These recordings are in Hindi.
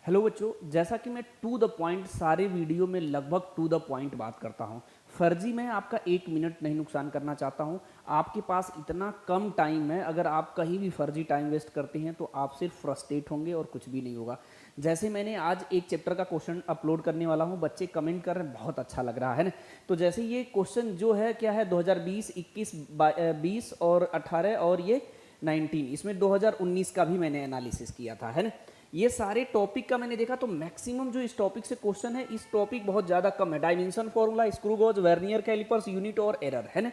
हेलो बच्चों, जैसा कि मैं टू द पॉइंट सारे वीडियो में लगभग टू द पॉइंट बात करता हूँ। फर्जी मैं आपका एक मिनट नहीं नुकसान करना चाहता हूँ। आपके पास इतना कम टाइम है, अगर आप कहीं भी फर्जी टाइम वेस्ट करते हैं तो आप सिर्फ फ्रस्ट्रेट होंगे और कुछ भी नहीं होगा। जैसे मैंने आज एक चैप्टर का क्वेश्चन अपलोड करने वाला हूँ, बच्चे कमेंट कर रहे हैं बहुत अच्छा लग रहा है ना। तो जैसे ये क्वेश्चन जो है क्या है 2020, 21, 20 और 18 और ये 19, इसमें 2019 का भी मैंने एनालिसिस किया था, है ना। ये सारे टॉपिक का मैंने देखा तो मैक्सिमम जो इस टॉपिक से क्वेश्चन है, इस टॉपिक बहुत ज़्यादा कम है। Dimension formula, screw gauge, vernier callipers, unit और एरर, है ना।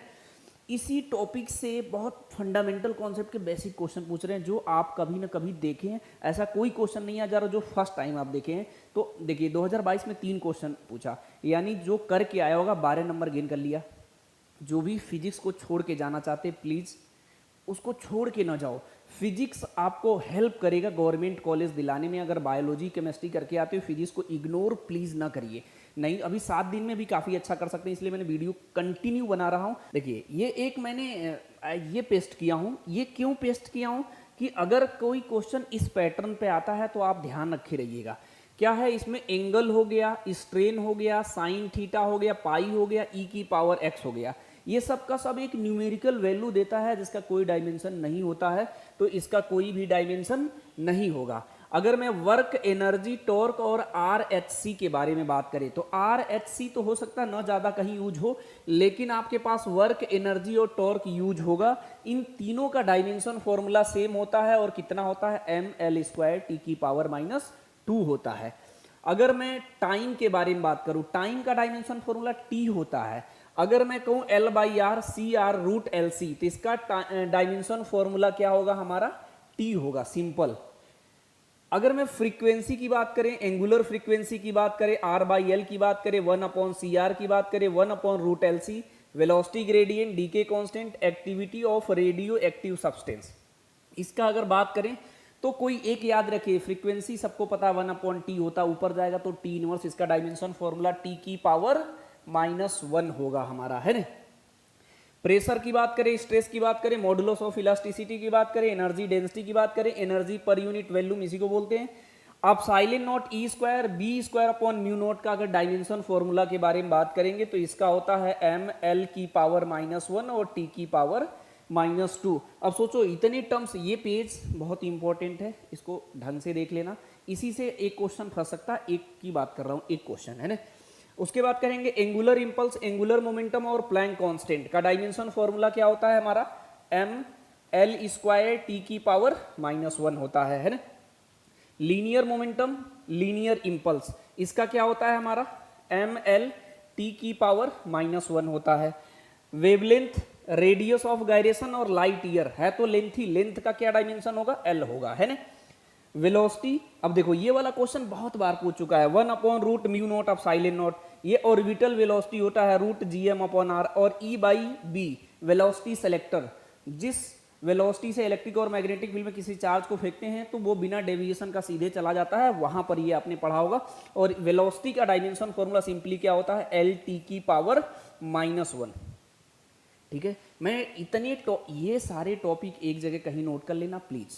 इसी टॉपिक से बहुत फंडामेंटल कॉन्सेप्ट के बेसिक क्वेश्चन पूछ रहे हैं जो आप कभी ना कभी देखे हैं। ऐसा कोई क्वेश्चन नहीं आ जा रहा जो फर्स्ट टाइम आप देखे हैं। तो देखिए 2022 में 3 क्वेश्चन पूछा, यानी जो करके आया होगा 12 नंबर गेन कर लिया। जो भी फिजिक्स को छोड़ के जाना चाहते प्लीज़ उसको छोड़ के ना जाओ। फिजिक्स आपको हेल्प करेगा गवर्नमेंट कॉलेज दिलाने में। अगर बायोलॉजी केमिस्ट्री करके आते हो फिजिक्स को इग्नोर प्लीज़ ना करिए। नहीं, अभी 7 दिन में भी काफ़ी अच्छा कर सकते हैं, इसलिए मैंने वीडियो कंटिन्यू बना रहा हूँ। देखिए ये एक मैंने ये पेस्ट किया हूँ। ये क्यों पेस्ट किया हूँ कि अगर कोई क्वेश्चन इस पैटर्न पे आता है तो आप ध्यान रखे रहिएगा। क्या है इसमें, एंगल हो गया, स्ट्रेन हो गया, साइन थीटा हो गया, पाई हो गया, ई की पावर एक्स हो गया। ये सब का सब एक न्यूमेरिकल वैल्यू देता है जिसका कोई डायमेंशन नहीं होता है, तो इसका कोई भी डायमेंशन नहीं होगा। अगर मैं वर्क, एनर्जी, टॉर्क और आरएचसी के बारे में बात करें तो आरएचसी तो हो सकता है ना ज़्यादा कहीं यूज हो, लेकिन आपके पास वर्क, एनर्जी और टॉर्क यूज होगा। इन तीनों का डायमेंशन फॉर्मूला सेम होता है और कितना होता है, ml² टी की पावर -2 होता है। अगर मैं टाइम के बारे में बात करूं, टाइम का डायमेंशन फॉर्मूला टी होता है। अगर मैं कहूं L/R CR रूट LC, तो इसका डायमेंशन फॉर्मूला क्या होगा हमारा, टी होगा, सिंपल। अगर मैं फ्रीक्वेंसी की बात करें, एंगुलर फ्रीक्वेंसी की बात करें, R/L की बात करें, 1/CR की बात करें, 1/रूट LC, velocity gradient, decay constant, activity of radio active substance, इसका अगर बात करें तो कोई एक याद रखिए, फ्रीक्वेंसी सबको पता है 1/T होता, ऊपर जाएगा तो T इनवर्स, इसका डायमेंशन फॉर्मूला टी की पावर -1 होगा हमारा, है ना। प्रेशर की बात करें, स्ट्रेस की बात करें, मॉडुलस ऑफ इलास्टिसिटी की बात करें, एनर्जी डेंसिटी की बात करें, एनर्जी पर यूनिट वॉल्यूम इसी को बोलते हैं। आप silent not E² B² upon mu naught का अगर डायमेंशन फॉर्मूला के बारे में बात करेंगे तो इसका होता है ml की पावर -1 और t की पावर -2। अब सोचो इतने टर्म्स, ये पेज बहुत इंपॉर्टेंट है, इसको ढंग से देख लेना। इसी से एक क्वेश्चन फंस सकता है, एक की बात कर रहा हूँ, एक क्वेश्चन, है ना। उसके बाद करेंगे एंगुलर इंपल्स, एंगुलर मोमेंटम और प्लैंक कांस्टेंट का डायमेंशन फॉर्मूला क्या होता है हमारा, ml² टी की पावर -1 होता है ना। लीनियर मोमेंटम, लीनियर इंपल्स, इसका क्या होता है हमारा, ml टी की पावर -1 होता है। वेवलेंथ, रेडियस ऑफ गायरेशन और लाइट ईयर है तो लेंथ ही, लेंथ का क्या डायमेंशन होगा, l होगा, है ना। वेलोसिटी, अब देखो ये वाला क्वेश्चन बहुत बार पूछ चुका है, 1/रूट mu naught epsilon naught, ये ऑर्बिटल वेलोसिटी होता है रूट gm/r, और E/b वेलोसिटी सेलेक्टर, जिस वेलोसिटी से इलेक्ट्रिक और मैग्नेटिक फील्ड में किसी चार्ज को फेंकते हैं तो वो बिना डेविएशन का सीधे चला जाता है, वहां पर ये आपने पढ़ा होगा। और वेलोसिटी का डायमेंशन फॉर्मूला सिंपली क्या होता है, l t की पावर -1, ठीक है। मैं इतने ये सारे टॉपिक एक जगह कहीं नोट कर लेना प्लीज।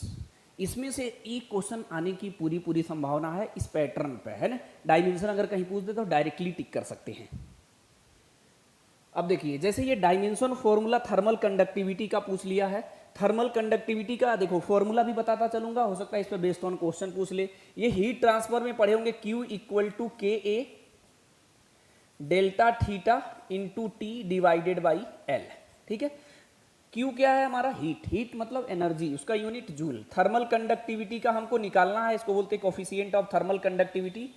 इसमें से एक क्वेश्चन आने की पूरी संभावना है इस पैटर्न पे, है ना। डायमेंशन अगर कहीं पूछ दे तो डायरेक्टली टिक कर सकते हैं। अब देखिए जैसे ये डायमेंशन फॉर्मूला थर्मल कंडक्टिविटी का पूछ लिया है, थर्मल कंडक्टिविटी का देखो फॉर्मूला भी बताता चलूंगा, हो सकता है इस पर बेस्ड ऑन क्वेश्चन पूछ ले। ये हीट ट्रांसफर में पढ़े होंगे, Q = KA delta theta into T divided by L, ठीक है। Q क्या है हमारा, हीट, हीट मतलब एनर्जी, उसका यूनिट जूल। थर्मल कंडक्टिविटी का हमको निकालना है, इसको बोलते हैं coefficient of thermal conductivity.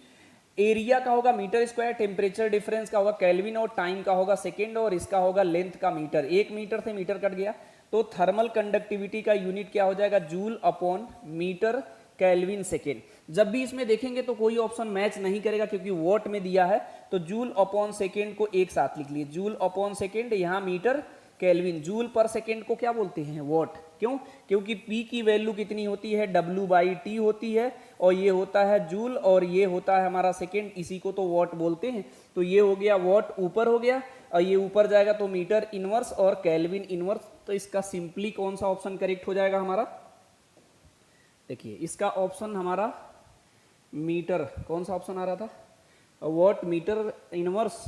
Area का होगा मीटर², टेम्परेचर डिफरेंस का होगा केल्विन, और टाइम का होगा सेकेंड, और इसका होगा लेंथ का मीटर। 1 मीटर से मीटर कट गया तो थर्मल कंडक्टिविटी का यूनिट क्या हो जाएगा, joule upon metre kelvin second. जब भी इसमें देखेंगे तो कोई ऑप्शन मैच नहीं करेगा क्योंकि वॉट में दिया है, तो जूल अपॉन सेकेंड को एक साथ लिख लिए, जूल अपॉन सेकेंड, यहाँ मीटर केल्विन। जूल पर सेकेंड को क्या बोलते हैं, वॉट। क्यों, क्योंकि P की वैल्यू कितनी होती है, W/T होती है, और ये होता है जूल और ये होता है हमारा सेकेंड, इसी को तो वॉट बोलते हैं। तो ये हो गया वॉट ऊपर हो गया, और ये ऊपर जाएगा तो मीटर इनवर्स और केल्विन इनवर्स। तो इसका सिंपली कौन सा ऑप्शन करेक्ट हो जाएगा हमारा, देखिए इसका ऑप्शन हमारा मीटर, कौन सा ऑप्शन आ रहा था, watt metre inverse,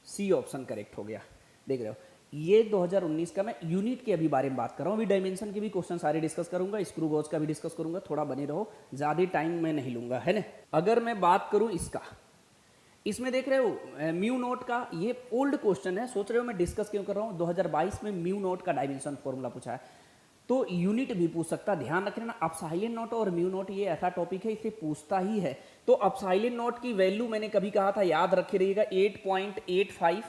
C option correct हो गया। देख रहे हो, ये 2019 का, मैं यूनिट के अभी बारे में बात कर रहा हूँ, अभी डायमेंशन के भी क्वेश्चन सारे डिस्कस करूंगा, स्क्रू गॉज का भी डिस्कस करूंगा, थोड़ा बने रहो, ज़्यादा टाइम मैं नहीं लूंगा, है ना। अगर मैं बात करूँ इसका, इसमें देख रहे हो म्यू नोट का, ये ओल्ड क्वेश्चन है, सोच रहे हो मैं डिस्कस क्यों कर रहा हूँ, 2022 में म्यू नोट का डायमेंशन फॉर्मूला पूछा है, तो यूनिट भी पूछ सकता, ध्यान रखना। अपसाइलेंट नोट और म्यू नोट ये ऐसा टॉपिक है, इसे पूछता ही है। तो अपसाइलेंट नोट की वैल्यू मैंने कभी कहा था, याद रखे रहिएगा, 8.85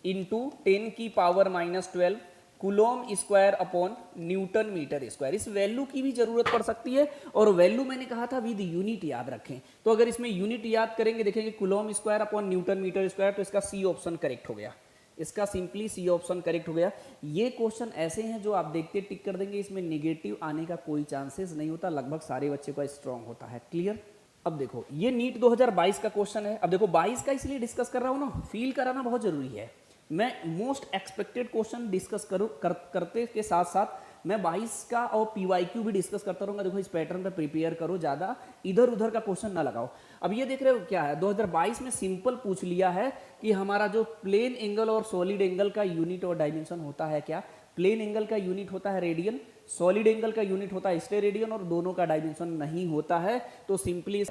इंटू 10 की power -12 coulomb square upon newton metre square. इस वैल्यू की भी जरूरत पड़ सकती है, और वैल्यू मैंने कहा था विद यूनिट याद रखें। तो अगर इसमें यूनिट याद करेंगे, देखेंगे coulomb square upon newton metre square, तो इसका सी ऑप्शन करेक्ट हो गया, इसका सिंपली सी ऑप्शन करेक्ट हो गया। ये क्वेश्चन ऐसे हैं जो आप देखते टिक कर देंगे, इसमें नेगेटिव आने का कोई चांसेस नहीं होता, लगभग सारे बच्चे का स्ट्रांग होता है। क्लियर। अब देखो ये नीट 2022 का क्वेश्चन है। अब देखो 22 का इसलिए डिस्कस कर रहा हूँ ना, फील कराना बहुत जरूरी है। मैं मोस्ट एक्सपेक्टेड क्वेश्चन डिस्कस करते के साथ साथ मैं 22 का और PYQ भी डिस्कस करता रहूंगा। देखो इस पैटर्न पे प्रिपेयर करो, ज़्यादा इधर उधर का क्वेश्चन ना लगाओ। अब ये देख रहे हो क्या है, 2022 में सिंपल पूछ लिया है कि हमारा जो प्लेन एंगल और सॉलिड एंगल का यूनिट और डायमेंशन होता है क्या। प्लेन एंगल का यूनिट होता है रेडियन, सॉलिड एंगल का यूनिट होता है स्टेरेडियन, और दोनों का डायमेंशन नहीं होता है। तो सिंपली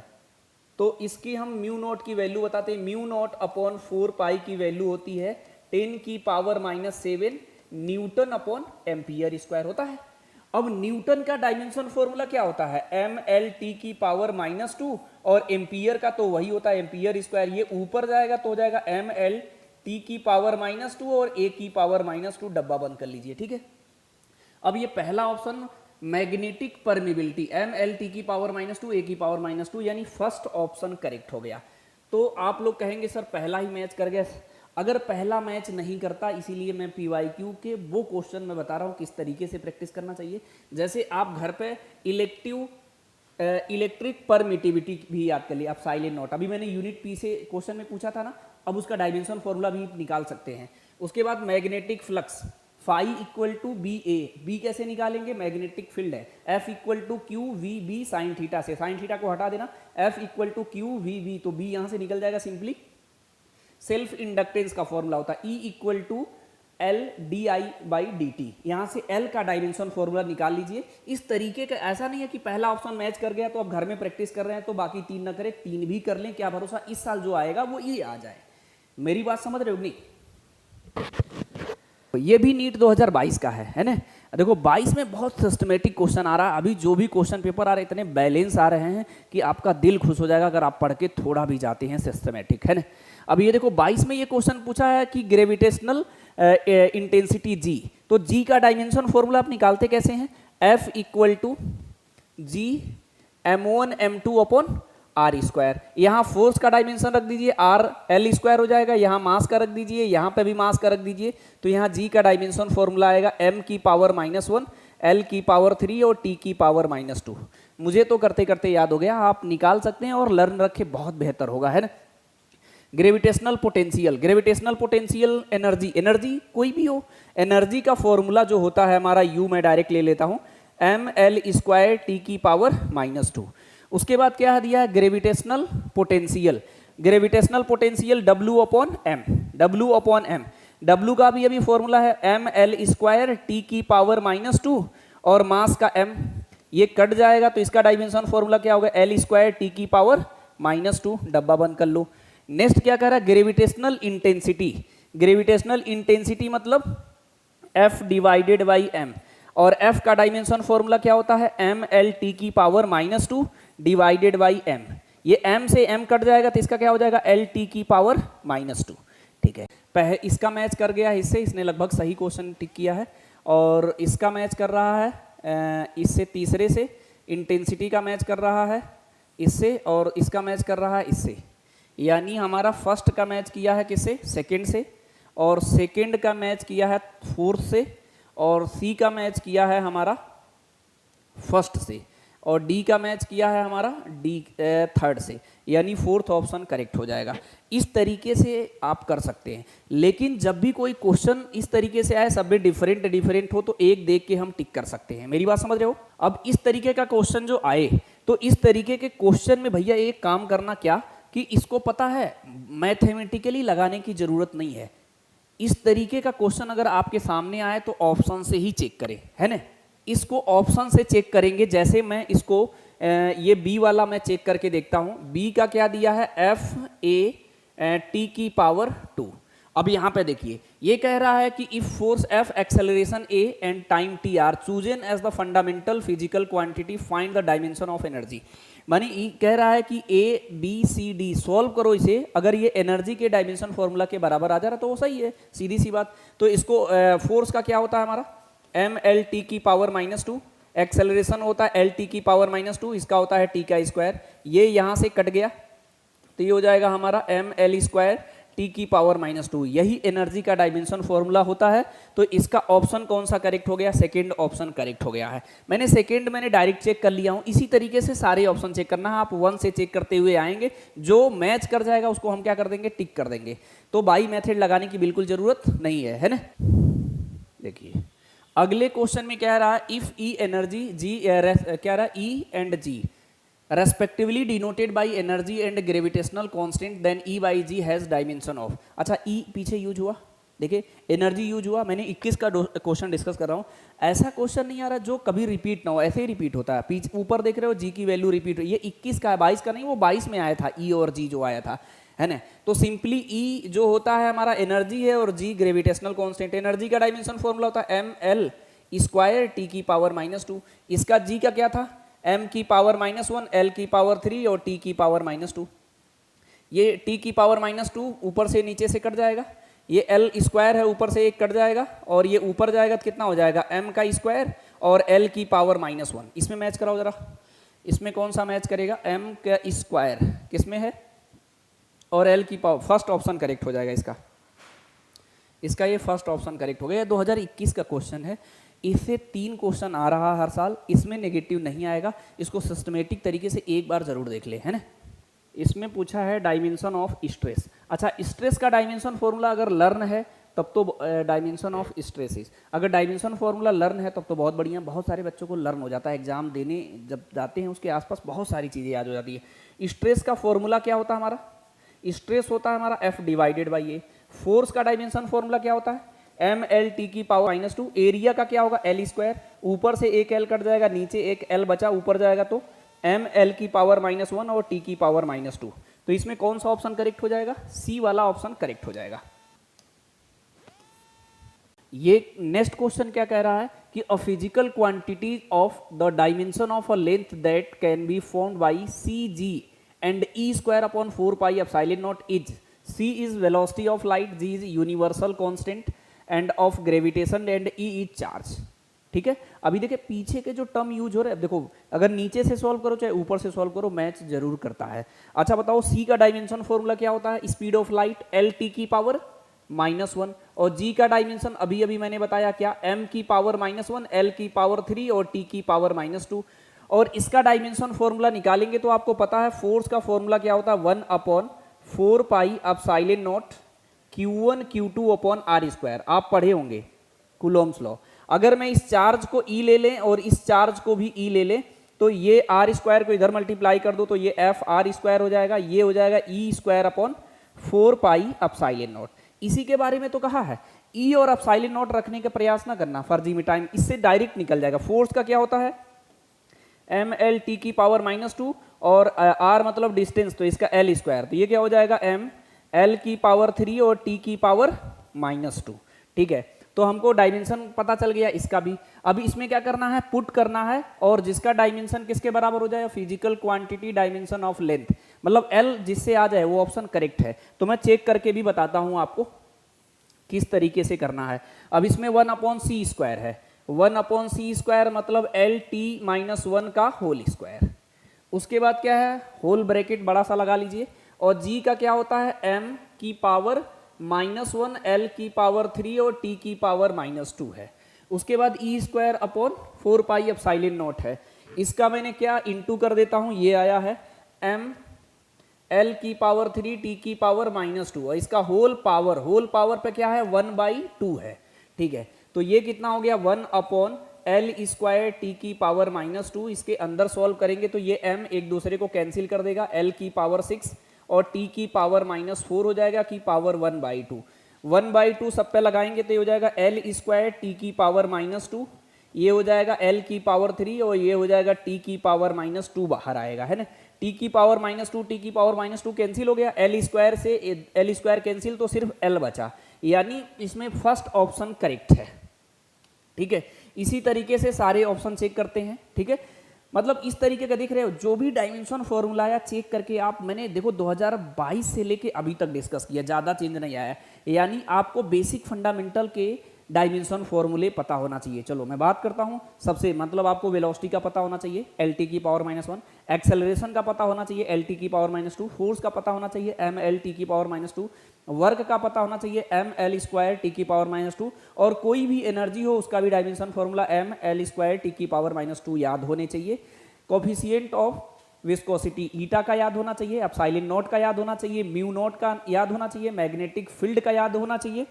तो इसकी हम म्यू नॉट की वैल्यू बताते हैं, म्यू नॉट अपॉन 4 पाई की वैल्यू होती है 10 की power -7 Newton upon ampere square होता है। अब न्यूटन का डायमेंशन फॉर्मूला क्या होता है, mLT की पावर -2, और एम्पियर का तो वही होता है एम्पियर स्क्वायर। ये ऊपर जाएगा तो हो जाएगा mLT की पावर -2 और a की पावर -2, डब्बा बंद कर लीजिए, ठीक है। अब ये पहला ऑप्शन मैग्नेटिक परमिबिलिटी, mLT की पावर -2 a की पावर -2, यानी फर्स्ट ऑप्शन करेक्ट हो गया। तो आप लोग कहेंगे सर पहला ही मैच कर गया। अगर पहला मैच नहीं करता, इसीलिए मैं PYQ के वो क्वेश्चन में बता रहा हूँ किस तरीके से प्रैक्टिस करना चाहिए। जैसे आप घर पे इलेक्ट्रिक परमिटिविटी भी याद कर लिया, आप साइलेंट नोट, अभी मैंने यूनिट P से क्वेश्चन में पूछा था ना, अब उसका डायमेंशन फॉर्मूला भी निकाल सकते हैं। उसके बाद magnetic flux phi equal to BA, B कैसे निकालेंगे, मैग्नेटिक फील्ड है, F equal to QVB sine theta से, साइन थीटा को हटा देना, F इक्वल टू QVB, तो B यहाँ से निकल जाएगा सिंपली। सेल्फ इंडक्टेंस का फॉर्मूला होता है E इक्वल टू LdI/dt, यहाँ से L का डायमेंशन फॉर्मूला निकाल लीजिए। इस तरीके का, ऐसा नहीं है कि पहला ऑप्शन मैच कर गया तो अब घर में प्रैक्टिस कर रहे हैं तो बाकी 3 ना करें, 3 भी कर लें, क्या भरोसा इस साल जो आएगा वो ये आ जाए। मेरी बात समझ रहे हो नहीं। ये भी नीट 2022 का है ना। देखो 22 में बहुत सिस्टमेटिक क्वेश्चन आ रहा है, अभी जो भी क्वेश्चन पेपर आ रहे हैं इतने बैलेंस आ रहे हैं कि आपका दिल खुश हो जाएगा अगर आप पढ़ के थोड़ा भी जाते हैं सिस्टमेटिक, है ना। अब ये देखो 22 में ये क्वेश्चन पूछा है कि ग्रेविटेशनल इंटेंसिटी G, तो G का डायमेंशन फॉर्मूला आप निकालते कैसे हैं, F equal to G m1 m2 upon R square. यहाँ फोर्स का डायमेंशन रख दीजिए R L स्क्वायर हो जाएगा, यहाँ मास का रख दीजिए, यहाँ पे भी मास का रख दीजिए, तो यहाँ G का डायमेंशन फॉर्मूला आएगा m की पावर -1 L की पावर 3 और T की पावर -2। मुझे तो करते करते याद हो गया, आप निकाल सकते हैं और लर्न रखे बहुत बेहतर होगा, है ना। Gravitational potential, gravitational potential energy, energy कोई भी हो, एनर्जी का फॉर्मूला जो होता है हमारा U, मैं डायरेक्ट ले लेता हूँ mL स्क्वायर T की पावर -2। उसके बाद क्या दिया है, gravitational potential, gravitational potential W upon M, W upon M, W का भी अभी फॉर्मूला है mL स्क्वायर T की पावर -2 और मास का M, ये कट जाएगा तो इसका डायमेंशन फॉर्मूला क्या होगा, L स्क्वायर T की पावर -2, डब्बा बंद कर लो। नेक्स्ट क्या कह रहा है, ग्रेविटेशनल इंटेंसिटी, ग्रेविटेशनल इंटेंसिटी मतलब F डिवाइडेड बाई M, और F का डायमेंशन फॉर्मूला क्या होता है, mLT की पावर -2 डिवाइडेड बाई M, ये M से M कट जाएगा तो इसका क्या हो जाएगा, LT की पावर -2, ठीक है। इसका मैच कर गया है इससे, इसने लगभग सही क्वेश्चन टिक किया है, और इसका मैच कर रहा है इससे, तीसरे से इंटेंसिटी का मैच कर रहा है इससे, और इसका मैच कर रहा है इससे, यानी हमारा फर्स्ट का मैच किया है किससे, सेकंड से, और सेकंड का मैच किया है फोर्थ से, और C का मैच किया है हमारा फर्स्ट से, और D का मैच किया है हमारा थर्ड से, यानी फोर्थ ऑप्शन करेक्ट हो जाएगा। इस तरीके से आप कर सकते हैं, लेकिन जब भी कोई क्वेश्चन इस तरीके से आए, सब में डिफरेंट हो, तो एक देख के हम टिक कर सकते हैं। मेरी बात समझ रहे हो। अब इस तरीके का क्वेश्चन जो आए तो इस तरीके के क्वेश्चन में भैया एक काम करना क्या कि इसको पता है मैथमेटिकली लगाने की जरूरत नहीं है। इस तरीके का क्वेश्चन अगर आपके सामने आए तो ऑप्शन से ही चेक करें, है ना। इसको ऑप्शन से चेक करेंगे। जैसे मैं इसको ये बी वाला मैं चेक करके देखता हूं। बी का क्या दिया है, एफ ए टी की पावर 2। अब यहां पे देखिए ये कह रहा है कि if force F, acceleration A and time T are chosen as the fundamental physical quantity, find the dimension of energy. मानी कह रहा है कि A B C D solve करो इसे, अगर ये एनर्जी के डायमेंशन फॉर्मूला के बराबर आ जा रहा तो वो सही है, सीधी सी बात। तो इसको फोर्स का क्या होता है हमारा, एम एल टी की पावर -2, एक्सेलरेशन होता है एल टी की पावर -2, इसका होता है टी का स्क्वायर। ये यहां से कट गया तो ये हो जाएगा हमारा एम एल स्क्वायर टी की पावर -2। यही एनर्जी का डायमेंशन फॉर्मूला होता है। तो इसका ऑप्शन कौन सा करेक्ट हो गया, सेकंड ऑप्शन करेक्ट हो गया है। मैंने सेकंड मैंने डायरेक्ट चेक कर लिया हूं। इसी तरीके से सारे ऑप्शन चेक करना है। आप 1 से चेक करते हुए आएंगे, जो मैच कर जाएगा उसको हम क्या कर देंगे, टिक कर देंगे। तो बाई मेथड लगाने की बिल्कुल जरूरत नहीं है ना। देखिए अगले क्वेश्चन में क्या रहा है, इफ ई एनर्जी जी क्या रहा है, E and G respectively denoted by energy and gravitational constant, then E by G has dimension of. अच्छा ई पीछे यूज हुआ, देखिए एनर्जी यूज हुआ। मैंने 21 का क्वेश्चन डिस्कस कर रहा हूँ। ऐसा क्वेश्चन नहीं आ रहा जो कभी रिपीट ना हो, ऐसे ही रिपीट होता है। पीछे ऊपर देख रहे हो जी की वैल्यू रिपीट, ये 21 का है, 22 का नहीं, वो 22 में आया था ई और जी जो आया था, है ना। तो सिंपली ई जो होता है हमारा एनर्जी है और जी ग्रेविटेशनल कांस्टेंट। एनर्जी का डायमेंशन फॉर्मूला होता है एम एल स्क्वायर टी की पावर -2। इसका जी का क्या था, m की पावर -1, l की पावर 3 और t की पावर -2। ये t की पावर -2 ऊपर से नीचे से कट जाएगा, ये l स्क्वायर है ऊपर से एक कट जाएगा और ये ऊपर जाएगा तो कितना हो जाएगा, m का स्क्वायर और l की पावर -1। इसमें मैच कराओ जरा, इसमें कौन सा मैच करेगा, m का स्क्वायर किसमें है और l की पावर, फर्स्ट ऑप्शन करेक्ट हो जाएगा इसका ये फर्स्ट ऑप्शन करेक्ट हो गया। 2021 का क्वेश्चन है, इससे 3 क्वेश्चन आ रहा हर साल, इसमें नेगेटिव नहीं आएगा। इसको सिस्टमेटिक तरीके से एक बार जरूर देख ले, है ना। इसमें पूछा है डायमेंशन ऑफ स्ट्रेस। अच्छा स्ट्रेस का डायमेंशन फॉर्मूला अगर लर्न है तब तो डायमेंशन ऑफ स्ट्रेसेस, अगर डायमेंशन फॉर्मूला लर्न है तब तो बहुत बढ़िया। बहुत सारे बच्चों को लर्न हो जाता है, एग्जाम देने जब जाते हैं उसके आसपास बहुत सारी चीज़ें याद हो जाती है। स्ट्रेस का फॉर्मूला क्या होता है हमारा, स्ट्रेस होता है हमारा F divided by A. Force का डायमेंशन फॉर्मूला क्या होता है, एम एल टी की पावर -2। एरिया का क्या होगा, एल स्क्वायर, ऊपर से एक एल कट जाएगा, नीचे एक एल बचा, ऊपर जाएगा तो एम एल की पावर -1 और टी की पावर -2। तो इसमें कौन सा ऑप्शन करेक्ट हो जाएगा, सी वाला ऑप्शन करेक्ट हो जाएगा। ये नेक्स्ट क्वेश्चन क्या कह रहा है कि a physical quantity of the dimension of a length that can be found by C G and E square upon 4 pi epsilon naught is, C is velocity of light, G is universal constant and of gravitation and E is charge. ठीक है, अभी देखिए पीछे के जो टर्म यूज हो रहे हैं, देखो अगर नीचे से सॉल्व करो चाहे ऊपर से सॉल्व करो मैच जरूर करता है। अच्छा बताओ सी का डायमेंशन फॉर्मूला क्या होता है, speed of light L T की पावर -1 और जी का डायमेंशन अभी अभी मैंने बताया क्या, m की पावर -1, l की पावर 3 और t की पावर -2। और इसका डायमेंशन फॉर्मूला निकालेंगे तो आपको पता है फोर्स का फॉर्मूला क्या होता है, 1/4 pi epsilon naught Q1 Q2 upon R square. आप पढ़े होंगे कूलॉम्स लॉ। अगर मैं इस चार्ज को E ले लें और इस चार्ज को भी E ले लें तो ये आर स्क्वायर को इधर मल्टीप्लाई कर दो तो ये एफ आर स्क्वायर हो जाएगा, ये हो जाएगा e square upon 4 pi epsilon naught. इसी के बारे में तो कहा है, ई और एप्सिलॉन नॉट रखने का प्रयास ना करना फर्जी में टाइम, इससे डायरेक्ट निकल जाएगा। फोर्स का क्या होता है, एम एल टी की पावर -2 और आर मतलब डिस्टेंस तो इसका एल स्क्वायर, तो ये क्या हो जाएगा एम एल की पावर 3 और टी की पावर -2। ठीक है, तो हमको डायमेंशन पता चल गया इसका भी। अभी इसमें क्या करना है, पुट करना है और जिसका डायमेंशन किसके बराबर हो जाए, physical quantity dimension of length, मतलब एल जिससे आ जाए वो ऑप्शन करेक्ट है। तो मैं चेक करके भी बताता हूं आपको किस तरीके से करना है। अब इसमें 1/c स्क्वायर है, 1/c स्क्वायर मतलब एल टी -1 का होल स्क्वायर। उसके बाद क्या है, होल ब्रैकेट बड़ा सा लगा लीजिए और जी का क्या होता है, m की पावर -1, l की पावर 3 और t की पावर -2 है। उसके बाद e square upon 4 pi epsilon naught है। इसका मैंने क्या इंटू कर देता हूं, ये आया है m l की पावर 3 t की पावर -2 और इसका होल पावर पे क्या है 1/2 है। ठीक है, तो ये कितना हो गया 1 अपॉन एल स्क्वायर टी की पावर -2, इसके अंदर सॉल्व करेंगे तो ये m एक दूसरे को कैंसिल कर देगा, l की पावर 6 और t की पावर -4 हो जाएगा की पावर 1/2। 1/2 सब पे लगाएंगे तो ये हो जाएगा एल स्क्वायर टी की पावर -2, ये हो जाएगा l की पावर 3 और ये हो जाएगा t की पावर -2 बाहर आएगा, है ना। t की पावर -2 t की पावर -2 कैंसिल हो गया, l स्क्वायर से l स्क्वायर कैंसिल तो सिर्फ l बचा, यानी इसमें फर्स्ट ऑप्शन करेक्ट है। ठीक है, इसी तरीके से सारे ऑप्शन चेक करते हैं। ठीक है, मतलब इस तरीके का दिख रहे हो, जो भी डायमेंशन फॉर्मूला या चेक करके आप, मैंने देखो 2022 से लेके अभी तक डिस्कस किया, ज़्यादा चेंज नहीं आया, यानी आपको बेसिक फंडामेंटल के डायमेंशन फॉर्मूले पता होना चाहिए। चलो मैं बात करता हूँ सबसे, मतलब आपको वेलोसिटी का पता होना चाहिए lt की पावर -1, एक्सेलरेशन का पता होना चाहिए lt की पावर -2, फोर्स का पता होना चाहिए mlt की पावर -2, वर्क का पता होना चाहिए ml स्क्वायर टी की पावर -2, और कोई भी एनर्जी हो उसका भी dimension formula ml square T की पावर -2 याद होने चाहिए। कोफिशिएंट ऑफ विस्कोसिटी ईटा का याद होना चाहिए, एप्सिलॉन नॉट का याद होना चाहिए, म्यू नॉट का याद होना चाहिए, मैग्नेटिक फील्ड का याद होना चाहिए।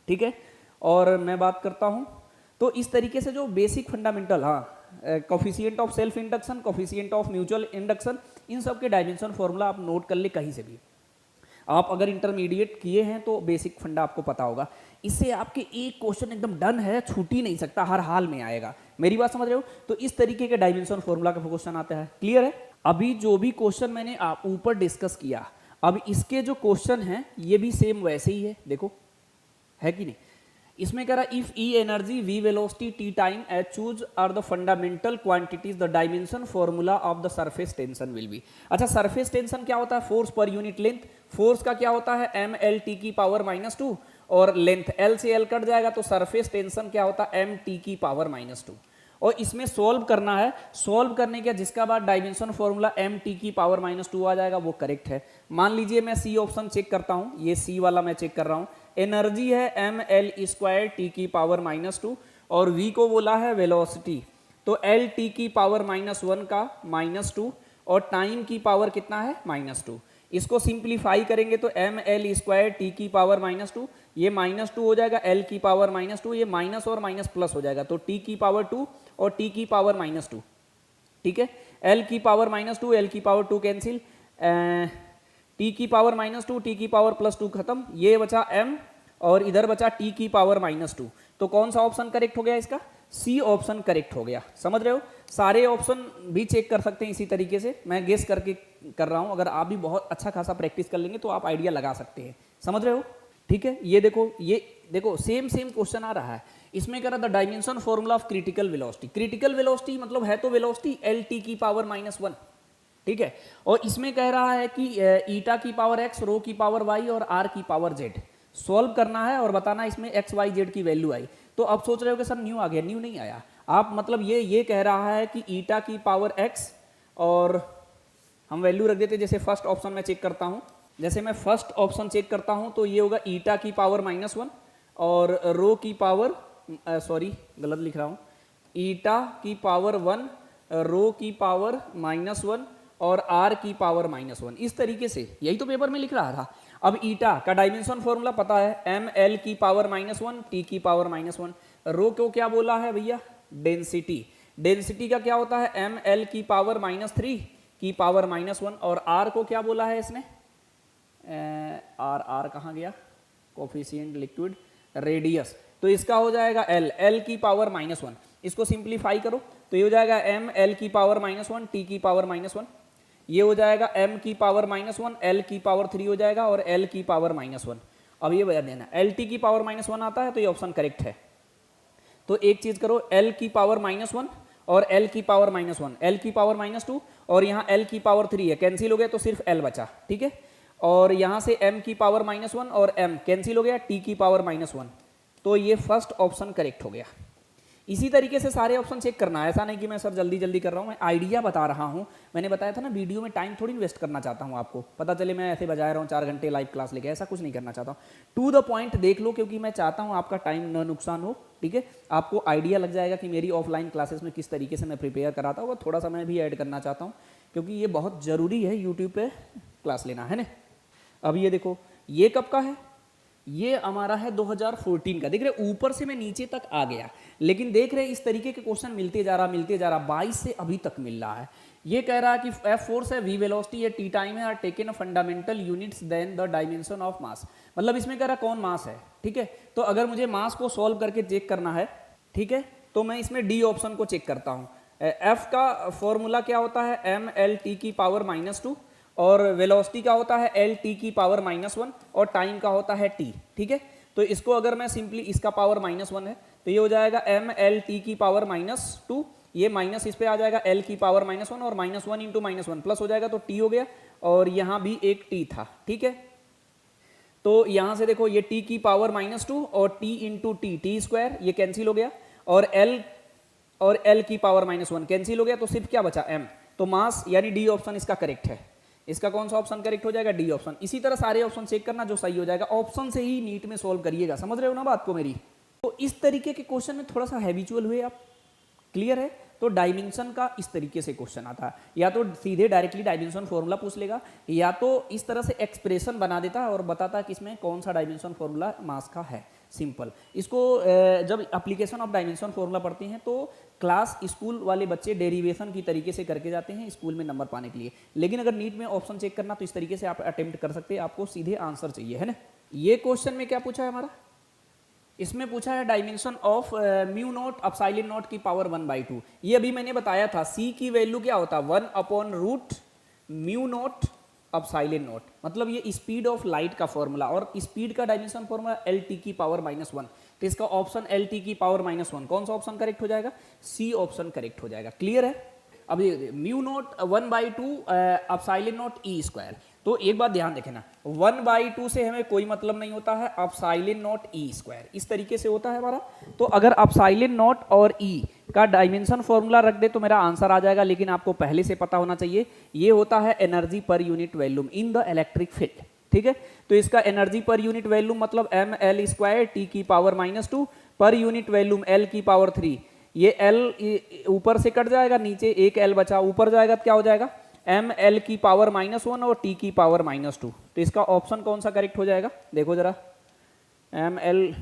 ठीक है, और मैं बात करता हूं तो इस तरीके से जो बेसिक फंडामेंटल, हाँ, coefficient of self induction, coefficient of mutual induction, इन सब के डायमेंशन फॉर्मूला आप नोट कर ले कहीं से भी। आप अगर इंटरमीडिएट किए हैं तो बेसिक फंडा आपको पता होगा। इससे आपके एक क्वेश्चन एकदम डन है, छूट ही नहीं सकता, हर हाल में आएगा। मेरी बात समझ रहे हो? तो इस तरीके के डायमेंशन फॉर्मूला का क्वेश्चन आता है। क्लियर है? अभी जो भी क्वेश्चन मैंने आप ऊपर डिस्कस किया, अब इसके जो क्वेश्चन हैं ये भी सेम वैसे ही है, देखो है कि नहीं। इसमें कह रहा if E energy V velocity T time as choose are the fundamental quantities the dimension formula of the surface tension will be. अच्छा, सरफेस टेंशन क्या होता है? Force per unit length. Force का क्या होता है? एम एल टी की पावर -2, और लेंथ एल से एल कट जाएगा तो सरफेस टेंशन क्या होता है? एम टी की पावर -2। और इसमें सॉल्व करना है, सॉल्व करने के जिसका बाद डायमेंशन फॉर्मूला एम टी की पावर -2 आ जाएगा, वो करेक्ट है। मान लीजिए मैं सी ऑप्शन चेक करता हूँ, ये सी वाला मैं चेक कर रहा हूँ। एनर्जी है एम एल स्क्वायर टी की पावर -2 और v को बोला है वेलोसिटी, तो एल टी की पावर -1 का -2 और टाइम की पावर कितना है? -2। इसको सिंप्लीफाई करेंगे तो एम एल स्क्वायर टी की पावर -2, ये -2 हो जाएगा, एल की पावर -2, ये माइनस और माइनस प्लस हो जाएगा, तो टी की पावर 2 और टी की पावर -2। ठीक है, एल की पावर -2, एल की पावर 2 कैंसिल, टी की पावर -2, टी की पावर +2 खत्म, ये बचा m और इधर बचा टी की पावर -2। तो कौन सा ऑप्शन करेक्ट हो गया? इसका सी ऑप्शन करेक्ट हो गया। समझ रहे हो? सारे ऑप्शन भी चेक कर सकते हैं इसी तरीके से, मैं गेस करके कर रहा हूं। अगर आप भी बहुत अच्छा खासा प्रैक्टिस कर लेंगे तो आप आइडिया लगा सकते हैं। समझ रहे हो? ठीक है, ये देखो सेम क्वेश्चन आ रहा है। इसमें कह रहा the dimension formula of critical velocity. Critical velocity मतलब है तो वेलोसिटी एल टी की पावर -1। ठीक है, और इसमें कह रहा है कि ईटा की पावर x, रो की पावर y और r की पावर z सॉल्व करना है और बताना इसमें x y z की वैल्यू आई। तो अब सोच रहे हो कि सर न्यू आ गया, न्यू नहीं आया। आप मतलब ये कह रहा है कि ईटा की पावर x, और हम वैल्यू रख देते, जैसे फर्स्ट ऑप्शन में चेक करता हूँ, जैसे मैं फर्स्ट ऑप्शन चेक करता हूँ तो ये होगा ईटा की पावर -1 और रो की पावर, सॉरी गलत लिख रहा हूँ, ईटा की पावर 1, रो की पावर -1 और r की पावर -1। इस तरीके से, यही तो पेपर में लिख रहा था। अब ईटा का डायमेंशन फॉर्मूला पता है, एम एल की पावर -1, टी की पावर -1। रो को क्या बोला है भैया? डेंसिटी। डेंसिटी का क्या होता है? एम एल की पावर -3 की पावर -1, और r को क्या बोला है इसने? r कहाँ गया? कोफिशिएंट लिक्विड रेडियस, तो इसका हो जाएगा l की पावर -1। इसको सिंप्लीफाई करो तो ये हो जाएगा m l की पावर -1, t की पावर -1, ये हो जाएगा m की पावर -1, l की पावर 3 हो जाएगा और l की पावर -1। अब ये बता देना, lt की पावर -1 आता है तो ये ऑप्शन करेक्ट है। तो एक चीज करो, l की पावर -1 और l की पावर -1, l की पावर -2 और यहाँ l की पावर 3 है, कैंसिल हो गया तो सिर्फ l बचा। ठीक है, और यहाँ से m की पावर -1 और m कैंसिल हो गया, t की पावर -1, तो ये फर्स्ट ऑप्शन करेक्ट हो गया। इसी तरीके से सारे ऑप्शन चेक करना है, ऐसा नहीं कि मैं सर जल्दी जल्दी कर रहा हूँ, मैं आइडिया बता रहा हूँ। मैंने बताया था ना, वीडियो में टाइम थोड़ी इन्वेस्ट करना चाहता हूँ, आपको पता चले मैं ऐसे बजा रहा हूँ 4 घंटे लाइव क्लास लेके, ऐसा कुछ नहीं करना चाहता हूँ। टू द पॉइंट देख लो, क्योंकि मैं चाहता हूँ आपका टाइम न नुकसान हो। ठीक है, आपको आइडिया लग जाएगा कि मेरी ऑफलाइन क्लासेस में किस तरीके से मैं प्रिपेयर कराता हूँ, और थोड़ा सा मैं भी ऐड करना चाहता हूँ, क्योंकि ये बहुत ज़रूरी है यूट्यूब पर क्लास लेना, है ना। अब ये देखो, ये कब का है? ये हमारा है 2014 का। देख रहे ऊपर से मैं नीचे तक आ गया, लेकिन देख रहे इस तरीके के क्वेश्चन मिलते जा रहा 22 से अभी तक मिल रहा है। ये कह रहा है कि एफ फोर्स है, वी वेलोसिटी है, टी टाइम है, are taken fundamental units then the dimension of mass. मतलब इसमें कह रहा कौन मास है, ठीक है। तो अगर मुझे मास को सॉल्व करके चेक करना है, ठीक है, तो मैं इसमें डी ऑप्शन को चेक करता हूँ। एफ का फॉर्मूला क्या होता है, एम एल टी की पावर -2, और वेलोसिटी का होता है एल टी की पावर -1, और टाइम का होता है टी, ठीक है। तो इसको अगर मैं सिंपली, इसका पावर -1 है तो ये हो जाएगा एम एल टी की पावर -2, ये माइनस इस पे आ जाएगा एल की पावर -1, और -1 इंटू -1 प्लस हो जाएगा, तो टी हो गया, और यहाँ भी एक टी था, ठीक है। तो यहाँ से देखो ये टी की पावर -2 और टी इंटू टी स्क्वायर, ये कैंसिल हो गया, और एल की पावर -1 कैंसिल हो गया, तो सिर्फ क्या बचा एम। तो मास यानी डी ऑप्शन इसका करेक्ट है। इसका कौन सा ऑप्शन करेक्ट हो जाएगा, डी ऑप्शन। इसी तरह सारे ऑप्शन चेक करना जो सही हो जाएगा, ऑप्शन से ही नीट में सोल्व करिएगा, समझ रहे हो ना बात को मेरी। तो इस तरीके के क्वेश्चन में थोड़ा सा हैबिचुअल हुए आप, क्लियर है। तो डायमेंशन का इस तरीके से क्वेश्चन आता है, या तो सीधे डायरेक्टली डायमेंशन फॉर्मूला पूछ लेगा, या तो इस तरह से एक्सप्रेशन बना देता है और बताता है कि इसमें कौन सा डायमेंशन फॉर्मूला मास का है, सिंपल। इसको जब एप्लीकेशन ऑफ डायमेंशन फॉर्मूला पढ़ते हैं तो क्लास स्कूल वाले बच्चे डेरिवेशन की तरीके से करके जाते हैं स्कूल में नंबर पाने के लिए, लेकिन अगर नीट में ऑप्शन चेक करना तो इस तरीके से आप अटेम्प्ट कर सकते हैं, आपको सीधे आंसर चाहिए, है ना। ये क्वेश्चन में क्या पूछा है हमारा, इसमें पूछा है dimension of mu naught epsilon naught की पावर 1/2। ये अभी मैंने बताया था, सी की वैल्यू क्या होता है 1/रूट म्यू नॉट अपसाइलिन नॉट, मतलब ये स्पीड ऑफ लाइट का फॉर्मूला, और स्पीड का डायमेंशन फॉर्मूला एल टी की पावर -1। तो इसका ऑप्शन एल टी की पावर -1, कौन सा ऑप्शन करेक्ट हो जाएगा, सी ऑप्शन करेक्ट हो जाएगा, क्लियर है। अब ये mu naught 1/2 epsilon naught e square, तो एक बात ध्यान रखना, 1/2 से हमें कोई मतलब नहीं होता है, अपसाइलिन नॉट ई स्क्वायर इस तरीके से होता है हमारा। तो अगर अपसाइलिन नॉट और ई का डायमेंशन फॉर्मूला रख दे तो मेरा आंसर आ जाएगा, लेकिन आपको पहले से पता होना चाहिए ये होता है energy per unit volume in the electric field, ठीक है। तो इसका एनर्जी पर यूनिट वॉल्यूम मतलब एम एल स्क्वायर टी की power -2 per unit volume L की पावर 3। ये एल ऊपर से कट जाएगा, नीचे एक एल बचा, ऊपर जाएगा तो क्या हो जाएगा एम एल की पावर -1 और टी की पावर -2। तो इसका ऑप्शन कौन सा करेक्ट हो जाएगा, देखो जरा, एम एल,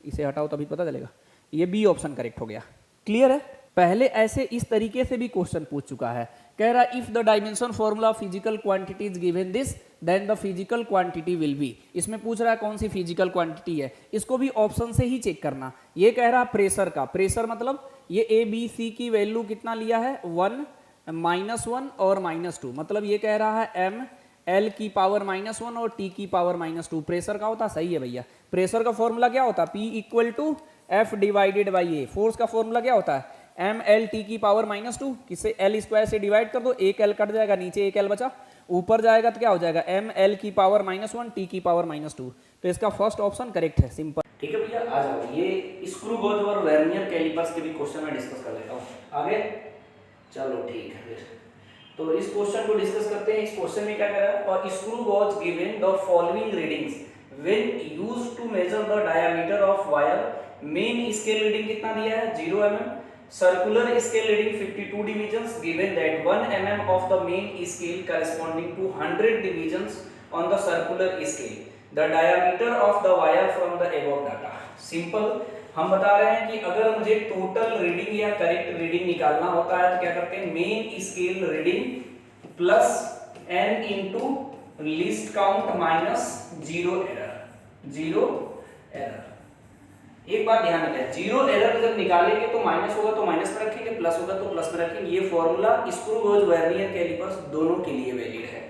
इसे हटाओ तभी पता चलेगा, ये बी ऑप्शन करेक्ट हो गया, क्लियर है। पहले ऐसे इस तरीके से भी क्वेश्चन पूछ चुका है, कह रहा if the dimension formula physical quantity is given this then the physical quantity will be. इसमें पूछ रहा है कौन सी फिजिकल क्वांटिटी है, इसको भी ऑप्शन से ही चेक करना। ये कह रहा प्रेशर का, प्रेशर मतलब ये ए बी सी की वैल्यू कितना लिया है 1, -1 और -2, मतलब ये कह रहा है एम एल की पावर -1 और टी की पावर -2 प्रेशर का होता, सही है भैया। प्रेशर का फॉर्मूला क्या होता है, P = F divided by A. Force का फॉर्मूला क्या होता है एम एल टी की पावर -2, किससे एल स्क्वायर से डिवाइड कर दो, एक एल कट जाएगा, नीचे एक एल बचा, ऊपर जाएगा तो क्या हो जाएगा एम एल की पावर -1 टी की पावर -2। तो इसका फर्स्ट ऑप्शन करेक्ट है, सिंपल, ठीक है भैया। आ जाओ, ये स्क्रू गेज और वर्नियर कैलिपर्स के भी क्वेश्चन में डिस्कस कर लेता हूँ आगे, चलो ठीक है फिर। तो इस क्वेश्चन को डिस्कस करते हैं। इस क्वेश्चन में क्या कह रहा है, और screw gauge given the following readings when used to measure the diameter of wire. Main scale reading कितना दिया है 0 mm, circular scale reading 52 divisions, given that 1 mm of the main scale corresponding to 100 divisions on the circular scale, the diameter of the wire from the above data. Simple, हम बता रहे हैं कि अगर मुझे टोटल रीडिंग या करेक्ट रीडिंग निकालना होता है तो क्या करते हैं, main scale reading plus n into least count minus 0 error. एक बात ध्यान रखें, 0 एरर जब निकालेंगे तो माइनस होगा तो माइनस में रखेंगे, प्लस होगा तो प्लस में रखेंगे। ये formula screw gauge vernier callipers दोनों के लिए वैलिड है,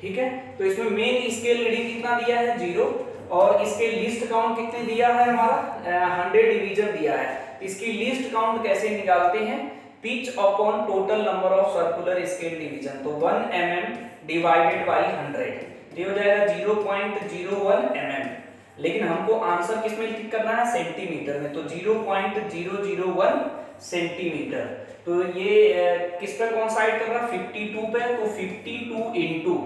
ठीक है। तो इसमें मेन स्केल रीडिंग कितना दिया है 0, और इसके लीस्ट काउंट कितने दिया है हमारा 100 डिवीजन दिया है। इसकी लीस्ट काउंट कैसे निकालते हैं, pitch upon total number of circular scale division, तो 1 mm डिवाइडेड बाय 100, ये हो जाएगा 0.01 mm। लेकिन हमको आंसर किस में लिख करना है, सेंटीमीटर में, तो 0.001 सेंटीमीटर। तो ये किस पे कॉन्साइड कर रहा है 52 पे, तो 52 इंटू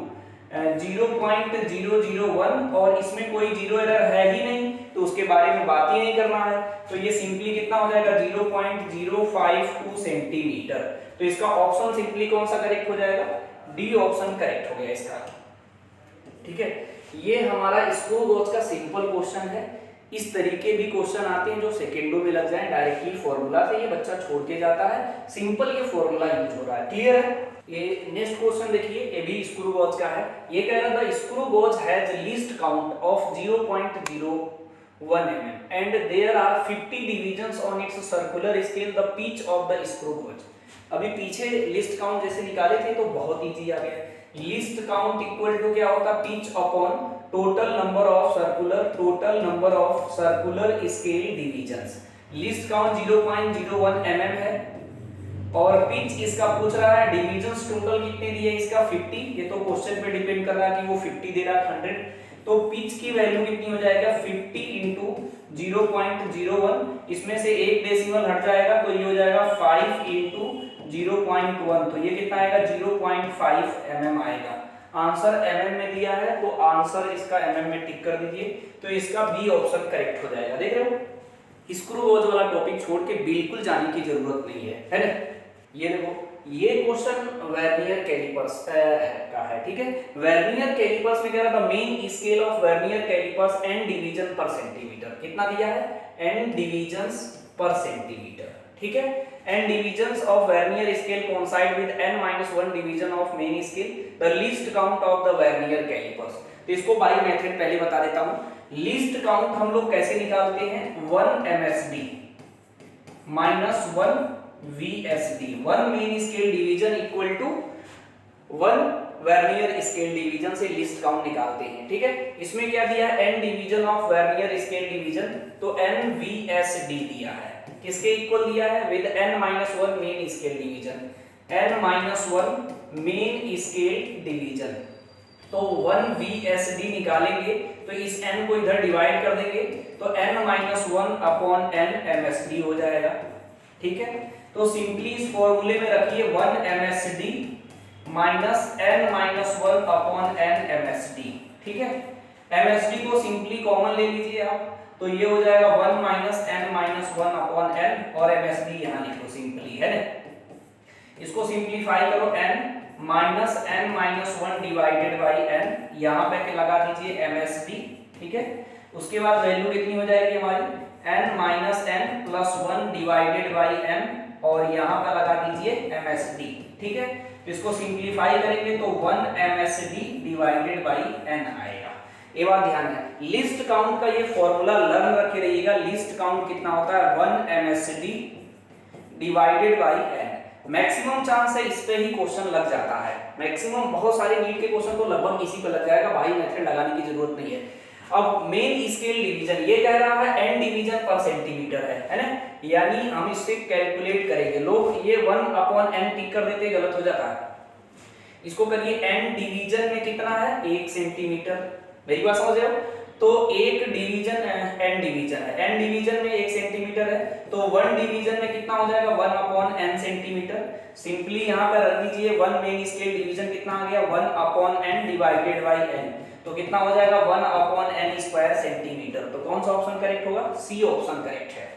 0.001, और इसमें कोई 0 एरर है ही नहीं तो उसके बारे में बात ही नहीं करना है। तो ये सिंपली कितना हो जाएगा 0.052 सेंटीमीटर। तो इसका ऑप्शन सिंपली कौन सा करेक्ट हो जाएगा, डी ऑप्शन करेक्ट हो गया इसका। ठीक है, ये हमारा स्क्रू गॉज का सिंपल क्वेश्चन है। इस तरीके भी क्वेश्चन आते हैं जो सेकेंडों में लग जाए, डायरेक्टली फॉर्मूला से ये बच्चा छोड़ के जाता है, सिंपल ये फॉर्मूला यूज हो रहा है। क्लियर है? ये नेक्स्ट क्वेश्चन देखिए, ये भी स्क्रू गॉज का है। ये कह रहा था screw gauge has least count of 0.01 mm and there are 50 divisions on its circular scale, the pitch of the screw gauge। अभी पीछे लिस्ट काउंट जैसे निकाले थे तो बहुत इजी आ गया। लिस्ट काउंट इक्वल टू क्या होता है, pitch upon total number of circular scale divisions. List count 0.01 mm है और पिच इसका पूछ रहा है डिवीजंस टोटल कितने दिए इसका 50। ये तो क्वेश्चन पे डिपेंड कर रहा है कि वो 50 दे रहा है 100, तो पिच की वैल्यू कितनी हो जाएगा 50 इंटू 0.01, इसमें से एक डेसिमल हट जाएगा तो ये हो जाएगा 5 इंटू 0.1, तो ये कितना आएगा 0.5 mm आएगा। आंसर mm में दिया है तो आंसर इसका mm में टिक कर दीजिए, तो इसका बी ऑप्शन करेक्ट हो जाएगा। देख रहे हो, स्क्रू गॉज वाला टॉपिक छोड़ के बिल्कुल जाने की जरूरत नहीं है ना। ये देखो, ये क्वेश्चन वर्नियर कैलिपर्स का है, ठीक है। वर्नियर कैलिपर्स में कह रहा था main scale of vernier callipers N division per centimetre, कितना दिया है एन डिवीजन्स पर सेंटीमीटर, ठीक है। N divisions of vernier scale coincide with n-1 division of main scale, the least count of the vernier callipers. तो इसको बाय मेथड पहले बता देता हूं। लीस्ट काउंट हम लोग कैसे निकालते हैं, 1 MSD minus 1 VSD, 1 main scale division equal to 1 vernier scale division से लिस्ट काउंट निकालते हैं, ठीक है। इसमें क्या दिया है n division of vernier scale division, तो n VSD दिया है, किसके इक्वल दिया है with n-1 main scale division, n-1 main scale division. तो 1 VSD निकालेंगे तो इस n को इधर डिवाइड कर देंगे तो n-1 अपॉन n MSD हो जाएगा, ठीक है। तो सिंपली इस फॉर्मूले में रखिए 1 MSD minus n-1 upon n MSD, ठीक है। MSD को सिंपली कॉमन ले लीजिए आप, तो ये हो जाएगा 1 माइनस n-1 अपॉन n, और MSD यहाँ लिखो सिंपली, है ना। इसको सिंप्लीफाई करो, n minus n-1 divided by n, यहाँ पे लगा दीजिए MSD, ठीक है। उसके बाद वैल्यू कितनी हो जाएगी हमारी n minus n plus 1 divided by n, और यहाँ पे लगा दीजिए MSD, ठीक है। इसको सिंप्लीफाई करेंगे तो 1 MSD डिवाइडेड बाई n आएगा। ये बात ध्यान है, लिस्ट काउंट का ये फॉर्मूला लर्न रखे रहिएगा। लिस्ट काउंट कितना होता है 1 MSD divided by n। Maximum chance है इस पे ही क्वेश्चन लग जाता है, मैक्सिमम बहुत सारे नीट के क्वेश्चन तो लगभग इसी पे लग जाएगा, भाई मेथड लगाने की जरूरत नहीं है। अब मेन स्केल डिवीजन ये कह रहा है n डिवीजन पर सेंटीमीटर है ना, यानी हम इससे कैलकुलेट करेंगे। लोग ये 1 अपॉन n टिक कर देते, गलत हो जाता है। इसको करिए n डिवीजन में कितना है 1 सेंटीमीटर, मेरी बात समझ रहे हो। तो एक डिवीजन n डिवीजन है, n डिवीजन में 1 सेंटीमीटर है, तो 1 डिवीजन में कितना हो जाएगा 1 अपॉन n सेंटीमीटर। सिंपली यहाँ पर रख दीजिए 1 मेन स्केल डिवीजन कितना आ गया 1 upon n divided by n, तो कितना हो जाएगा 1 अपॉन n स्क्वायर सेंटीमीटर। तो कौन सा ऑप्शन करेक्ट होगा, सी ऑप्शन करेक्ट है।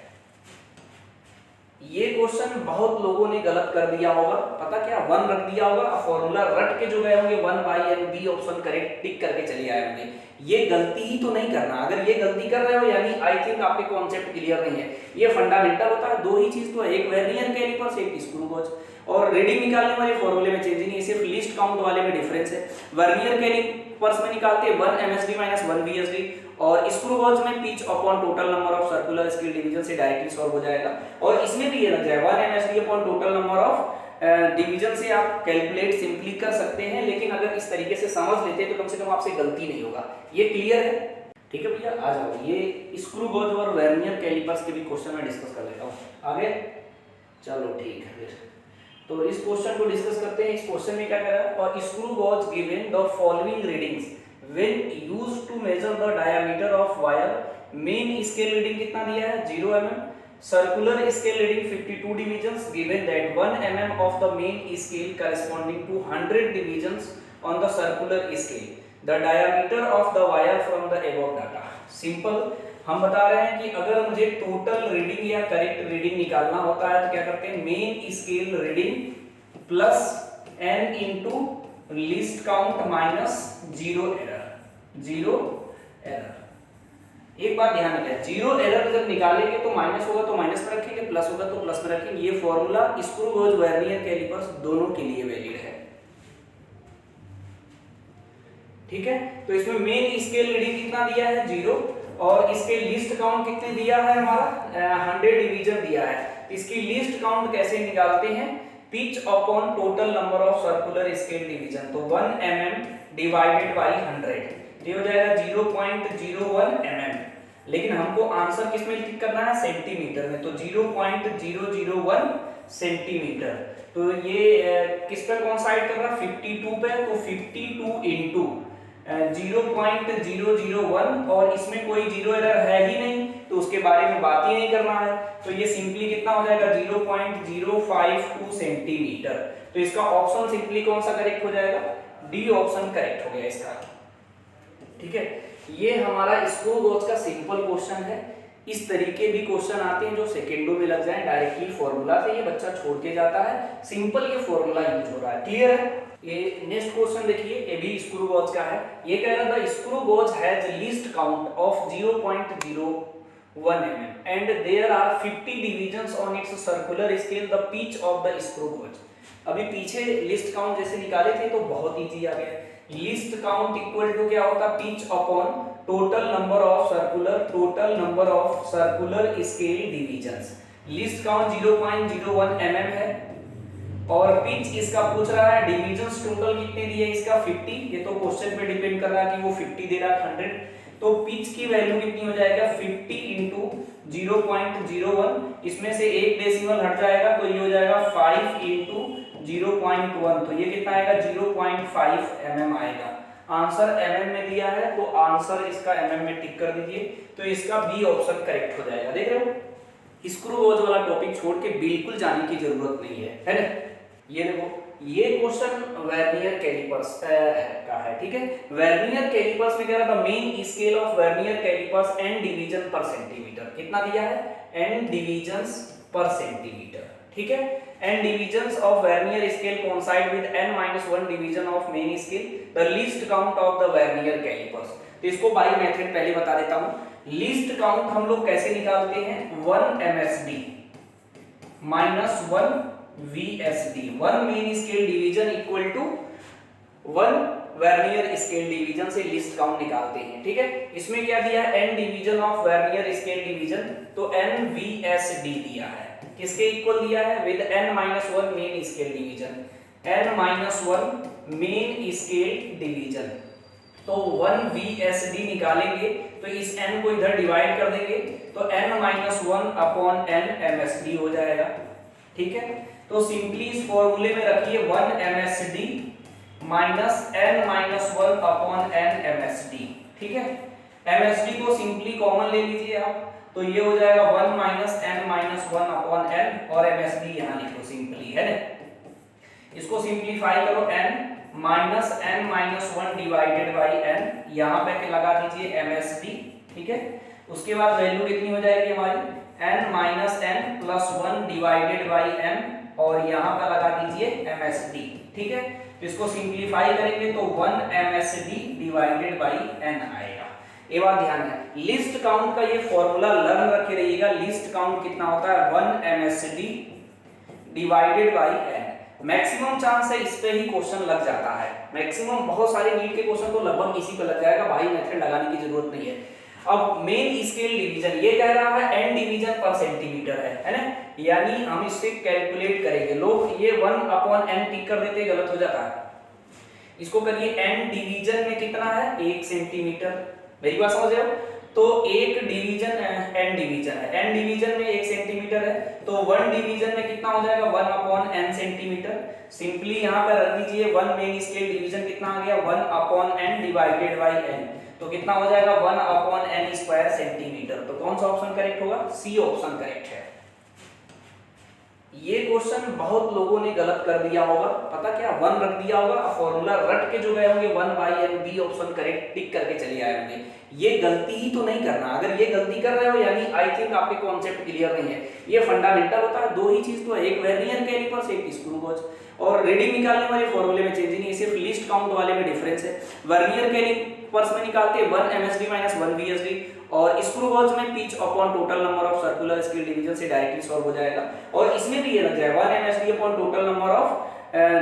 ये क्वेश्चन बहुत लोगों ने गलत कर दिया होगा, पता क्या 1 रख दिया होगा, फॉर्मूला रट के जो गए होंगे 1 by n, B option correct tick करके चले आए होंगे। ये गलती ही तो नहीं करना, अगर ये गलती कर रहे हो यानी आई थिंक आपके कॉन्सेप्ट क्लियर नहीं है। ये फंडामेंटल होता है, दो ही चीज तो है, एक वर्नियर कैलिपर्स एक स्क्रू गॉज, और रीडिंग निकालने वाले फॉर्मूले में चेंज नहीं है, सिर्फ लिस्ट काउंट वाले में डिफरेंस है। वर्नियर कैलिपर्स में निकालते हैं 1 MSD माइनस 1 VSD, और स्क्रू गॉज में pitch upon total number of circular scale division से डायरेक्टली सॉल्व हो जाएगा। और इसमें भी ये लग जाए 1 MSD upon total number of division से आप कैलकुलेट सिंपली कर सकते हैं, लेकिन अगर इस तरीके से समझ लेते हैं तो कम से कम आपसे गलती नहीं होगा। ये क्लियर है, ठीक है भैया। आ जाओ, ये स्क्रू गॉज और वर्नियर कैलिपर्स के भी क्वेश्चन में डिस्कस कर लेता हूँ आगे। चलो ठीक है, फिर तो इस क्वेश्चन को डिस्कस करते हैं। इस क्वेश्चन में क्या कह रहा है, और screw gauge given the following readings when used to measure the diameter of wire। Main scale reading कितना दिया है 0 mm, circular scale reading 52 divisions, given that 1 mm of the main scale corresponding to 100 divisions on the circular scale, the diameter of the wire from the above data। Simple, हम बता रहे हैं कि अगर मुझे टोटल रीडिंग या करेक्ट रीडिंग निकालना होता है तो क्या करते हैं, main scale reading plus n into least count minus 0 error, zero error. एक बात ध्यान रखें, जीरो एरर जब निकालेंगे तो माइनस होगा तो माइनस में रखेंगे, प्लस होगा तो प्लस में रखेंगे। ये formula screw gauge vernier callipers दोनों के लिए वैलिड है, ठीक है। तो इसमें मेन स्केल रीडिंग कितना दिया है, 0, और इसके लिस्ट काउंट कितने दिया है हमारा, 100 डिवीजन दिया है। इसकी लिस्ट काउंट कैसे निकालते हैं, pitch upon total number of circular scale division, तो 1 mm डिवाइडेड बाय 100, ये हो जाएगा 0.01 mm। लेकिन हमको आंसर किस में टिक करना है, सेंटीमीटर में, तो 0.001 सेंटीमीटर। तो ये किस पे कॉन्साइड कर रहा है, 52 पे, तो 52 इंटू 0.001, और इसमें कोई जीरो एरर है ही नहीं तो उसके बारे में बात ही नहीं करना है। तो ये सिंपली कितना हो जाएगा, 0.052 सेंटीमीटर। तो इसका ऑप्शन सिंपली कौन सा करेक्ट हो जाएगा, डी ऑप्शन करेक्ट हो गया इसका, ठीक है। ये हमारा स्क्रू गेज का सिंपल क्वेश्चन है। इस तरीके भी क्वेश्चन आते हैं जो सेकेंडों में लग जाए, डायरेक्टली फॉर्मूला से ये बच्चा छोड़ के जाता है, सिंपल ये फॉर्मूला यूज हो रहा है, क्लियर है। ये नेक्स्ट क्वेश्चन देखिए, ये भी स्क्रू गेज का है। ये कह रहा था screw gauge has least count of 0.01 mm and there are 50 divisions on its circular scale, the pitch of the screw gauge. अभी पीछे लिस्ट काउंट जैसे निकाले थे तो बहुत इजी आ गया। लिस्ट काउंट इक्वल टू क्या होता, pitch upon total number of circular scale divisions. List count 0.01 mm है और पिच इसका पूछ रहा है डिवीजंस टोटल कितने दिए, इसका 50। ये तो क्वेश्चन पे डिपेंड कर रहा है कि वो 50 दे रहा है 100, तो पिच की वैल्यू कितनी हो जाएगा, 50 इंटू 0.01, इसमें से एक डेसिमल हट जाएगा तो ये हो जाएगा 5 इंटू 0.1, तो ये कितना आएगा, 0.5 mm आएगा। आंसर mm में दिया है तो आंसर इसका mm में टिक कर दीजिए, तो इसका बी ऑप्शन करेक्ट हो जाएगा। देख रहे हो, स्क्रू गेज वाला टॉपिक छोड़ के बिल्कुल जाने की जरूरत नहीं है ना। ये देखो, ये क्वेश्चन वर्नियर कैलिपर्स का है, ठीक है। वर्नियर कैलिपर्स में कह रहा था main scale of vernier callipers N division per centimetre, कितना दिया है, एन डिवीजन्स पर सेंटीमीटर, ठीक है। N divisions of vernier scale coincide with n-1 division of main scale, the least count of the vernier callipers. तो इसको बाय मेथड पहले बता देता हूं। लीस्ट काउंट हम लोग कैसे निकालते हैं, 1 MSD minus 1 VSD, 1 main scale division equal to 1 vernier scale division से लिस्ट काउंट निकालते हैं, ठीक है। इसमें क्या दिया है, n division of vernier scale division, तो n VSD दिया है, किसके इक्वल दिया है, with n-1 main scale division, n-1 main scale division. तो 1 VSD निकालेंगे तो इस n को इधर डिवाइड कर देंगे तो n-1 अपॉन n MSD हो जाएगा, ठीक है। तो सिंपली इस फॉर्मूले में रखिए 1 MSD minus n-1 upon n MSD, ठीक है। MSD को सिंपली कॉमन ले लीजिए आप, तो ये हो जाएगा 1 माइनस n-1 अपॉन n, और MSD यहाँ लिखो सिंपली, है ना। इसको सिंप्लीफाई करो, n minus n-1 divided by n, यहाँ पे लगा दीजिए MSD, ठीक है। उसके बाद वैल्यू कितनी हो जाएगी हमारी, n minus n plus 1 divided by n, और यहाँ पे लगा दीजिए MSD, ठीक है। तो इसको सिंप्लीफाई करेंगे तो 1 MSD डिवाइडेड बाई n आएगा। ये बात ध्यान है, लिस्ट काउंट का ये फॉर्मूला लर्न रखे रहिएगा। लिस्ट काउंट कितना होता है, 1 MSD divided by n। Maximum chance है इस पे ही क्वेश्चन लग जाता है, मैक्सिमम बहुत सारे नीट के क्वेश्चन तो लगभग इसी पे लग जाएगा, भाई मेथड लगाने की जरूरत नहीं है। अब मेन स्केल डिवीजन ये कह रहा है n डिवीजन पर सेंटीमीटर है ना, यानी हम इससे कैलकुलेट करेंगे। लोग ये 1 अपॉन n टिक कर देते, गलत हो जाता है। इसको करिए n डिवीजन में कितना है, 1 सेंटीमीटर, मेरी बात समझ रहे हो। तो एक डिवीजन n डिवीजन है, n डिवीजन में 1 सेंटीमीटर है, तो 1 डिवीजन में कितना हो जाएगा, 1 अपॉन n सेंटीमीटर। सिंपली यहाँ पर रख दीजिए 1 मेन स्केल डिवीजन कितना आ गया, 1 upon n divided by n, तो कितना हो जाएगा 1 अपॉन n स्क्वायर सेंटीमीटर। तो कौन सा ऑप्शन करेक्ट होगा, सी ऑप्शन करेक्ट है। ये क्वेश्चन बहुत लोगों ने गलत कर दिया होगा, पता क्या, 1 रख दिया होगा, फॉर्मूला रट के जो गए होंगे 1 by n, B option correct tick करके चले आए होंगे। ये गलती ही तो नहीं करना, अगर ये गलती कर रहे हो यानी आई थिंक आपके कॉन्सेप्ट क्लियर नहीं है। ये फंडामेंटल होता है, दो ही चीज तो है, एक वर्नियर कैलिपर्स एक स्क्रू गेज। और रीडिंग निकालने वाले फॉर्मूले में चेंज नहीं है, सिर्फ लिस्ट काउंट वाले में डिफरेंस है। वर्नियर कैलिपर्स में निकालते हैं 1 MSD माइनस 1 VSD, और स्क्रू गॉज में pitch upon total number of circular scale division से डायरेक्टली सॉल्व हो जाएगा। और इसमें भी ये लग जाएगा 1 MSD upon total number of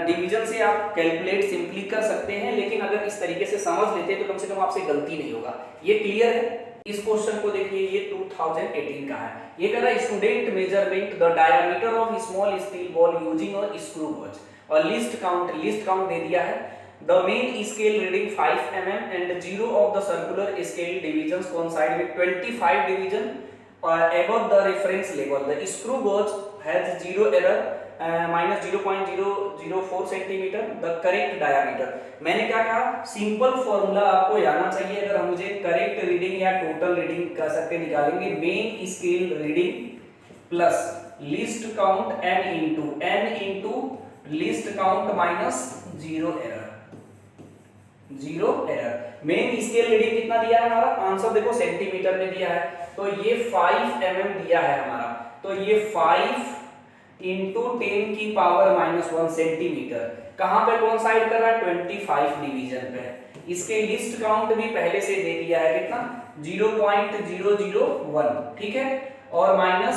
division से आप कैलकुलेट सिंपली कर सकते हैं, लेकिन अगर इस तरीके से समझ लेते हैं तो कम से कम आपसे गलती नहीं होगा। ये क्लियर है? इस क्वेश्चन को देखिए, ये 2018 का है। ये कह रहा है student measurement the diameter of small steel ball using a screw gauge, और लिस्ट काउंट दे दिया है। The main scale reading 5 mm and 0 of the circular scale divisions coincide with 25 division above the reference level. The screw gauge has zero error minus 0.004 centimetre the correct diameter. मैंने क्या कहा, सिंपल फॉर्मूला आपको आना चाहिए अगर हम मुझे करेक्ट रीडिंग या टोटल रीडिंग कह सकते निकालेंगे। Main scale reading plus list count n into least count minus zero error. Main scale reading कितना दिया है हमारा, आंसर देखो सेंटीमीटर में दिया है, तो ये 5 mm दिया है हमारा, तो ये 5 इंटू 10 की पावर माइनस 1 सेंटीमीटर कहां पे कोइंसाइड कर रहा है, 25 डिवीजन पे। इसके लिस्ट काउंट भी पहले से दे दिया है कितना, 0.001, ठीक है, और माइनस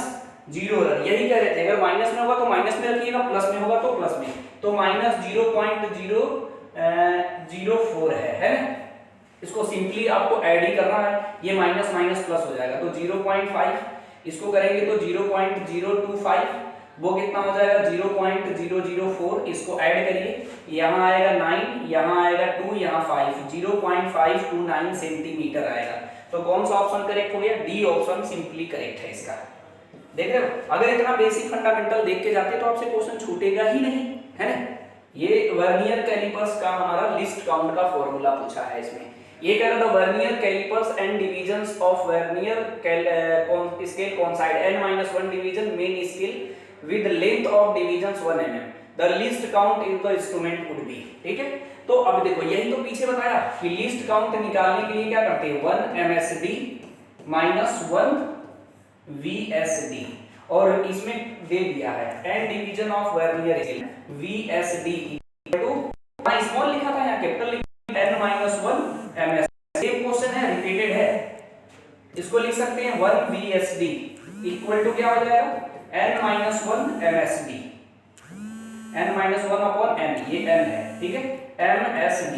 जीरो। यही कह रहे थे अगर माइनस में होगा तो माइनस में रखिएगा, प्लस में होगा तो प्लस में, तो माइनस 0.004 है ना। इसको सिंपली आपको ऐड ही करना है, ये माइनस माइनस प्लस हो जाएगा, तो 0.5 इसको करेंगे तो 0.025, वो कितना हो जाएगा 0.004, इसको ऐड करिए, यहाँ आएगा 9, यहाँ आएगा 2, यहाँ 5, 0.529 सेंटीमीटर आएगा। तो कौन सा ऑप्शन करेक्ट हो गया, डी ऑप्शन सिंपली करेक्ट है इसका। देख रहे हो, अगर इतना बेसिक फंडामेंटल देख के जाते तो आपसे क्वेश्चन छूटेगा ही नहीं, है ना। ये वर्नियर कैलिपर्स का हमारा लिस्ट काउंट का फॉर्मूला पूछा है इसमें। ये कह रहा था vernier callipers and divisions of vernier scale coincide n-1 division main scale with length of divisions 1 mm, the least count if the instrument would be, ठीक है। तो अब देखो यही तो पीछे बताया कि लिस्ट काउंट निकालने के लिए क्या करते हैं, 1 MSD माइनस 1 VSD, और इसमें दे दिया है n division of vernier scale VSD equal to, small लिखा था यहाँ capital n-1 MS। Same question है, रिपीटेड है, इसको लिख सकते हैं 1 VSD इक्वल टू क्या हो जाएगा, n-1 MSD, n-1 upon n, ये n है, ठीक है, MSD।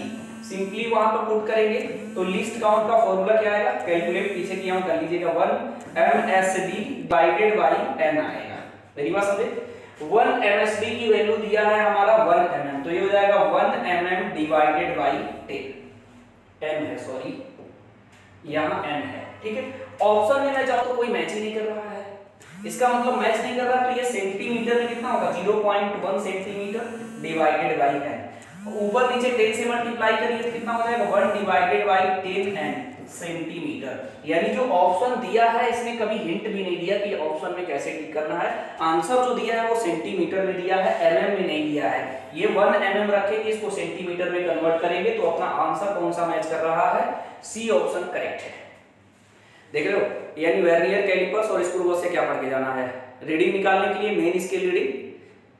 सिंपली वहां पर पुट करेंगे तो लिस्ट काउंट का फॉर्मूला क्या आएगा, कैलकुलेट पीछे किया हूं कर लीजिएगा, 1 MSD डिवाइडेड बाय n आएगा। मेरी बात समझे, 1 MSD की वैल्यू दिया है हमारा 1 mm, तो ये हो जाएगा 1 mm डिवाइडेड बाय 10, n है, सॉरी यहाँ n है, ठीक है। ऑप्शन में मैं चाहूं तो कोई मैच ही नहीं कर रहा है, इसका मतलब मैच नहीं कर रहा, तो ये सेंटीमीटर में कितना होगा, 0.1 सेंटीमीटर डिवाइडेड बाय n। ऊपर नीचे 10 से मल्टीप्लाई करिए तो कितना हो जाएगा, 1 डिवाइडेड बाय 10n सेंटीमीटर। यानी जो ऑप्शन दिया है इसने कभी हिंट भी नहीं दिया कि ऑप्शन में कैसे टिक करना है, आंसर जो दिया है वो सेंटीमीटर में दिया है, mm में नहीं दिया है। ये 1 mm रखेंगे, इसको सेंटीमीटर में कन्वर्ट करेंगे तो अपना आंसर कौन सा मैच कर रहा है, सी ऑप्शन करेक्ट है। देख रहे हो, यानी वर्नियर कैलिपर्स और स्क्रू गॉज से क्या पढ़ के जाना है, रीडिंग निकालने के लिए main scale reading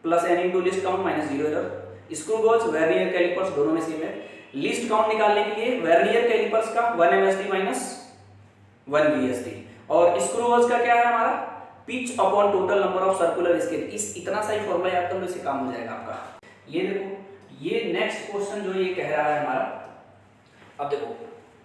plus n into least count minus 0 error. Screw gauge vernier callipers दोनों में सेम है। लिस्ट काउंट निकालने के लिए वर्नियर कैलिपर्स का 1 MSD माइनस 1 VSD, और स्क्रू गॉज का क्या है हमारा, pitch upon total number of circular scale. इस इतना सा ही फॉर्मूला याद कर लो, इससे काम हो जाएगा आपका। ये देखो, ये नेक्स्ट क्वेश्चन जो ये कह रहा है हमारा, अब देखो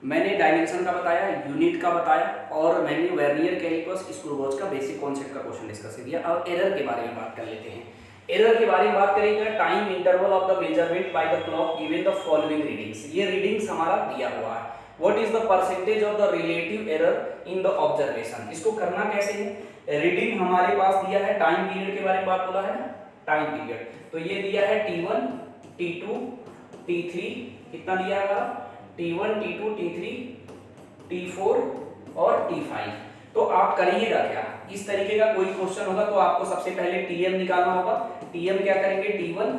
मैंने डायमेंशन का बताया, यूनिट का बताया, और मैंने वर्नियर कैलिपर्स स्क्रू गॉज का बेसिक कॉन्सेप्ट का क्वेश्चन डिस्कस किया। अब एरर के बारे में बात कर लेते हैं। एरर के बारे में बात करेंगे, time interval of the measurement by the clock given the following readings. ये रीडिंग्स हमारा दिया हुआ है। What is the percentage of the relative error in the observation. इसको करना कैसे है, रीडिंग हमारे पास दिया है, टाइम पीरियड के बारे में बात बोला है ना, टाइम पीरियड, तो ये दिया है T1 T2 T3, कितना दिया है हमारा, T1 T2 T3 T4 और T5। तो आप करिएगा क्या, इस तरीके का कोई क्वेश्चन होगा तो आपको सबसे पहले TM निकालना होगा। TM क्या करेंगे, T1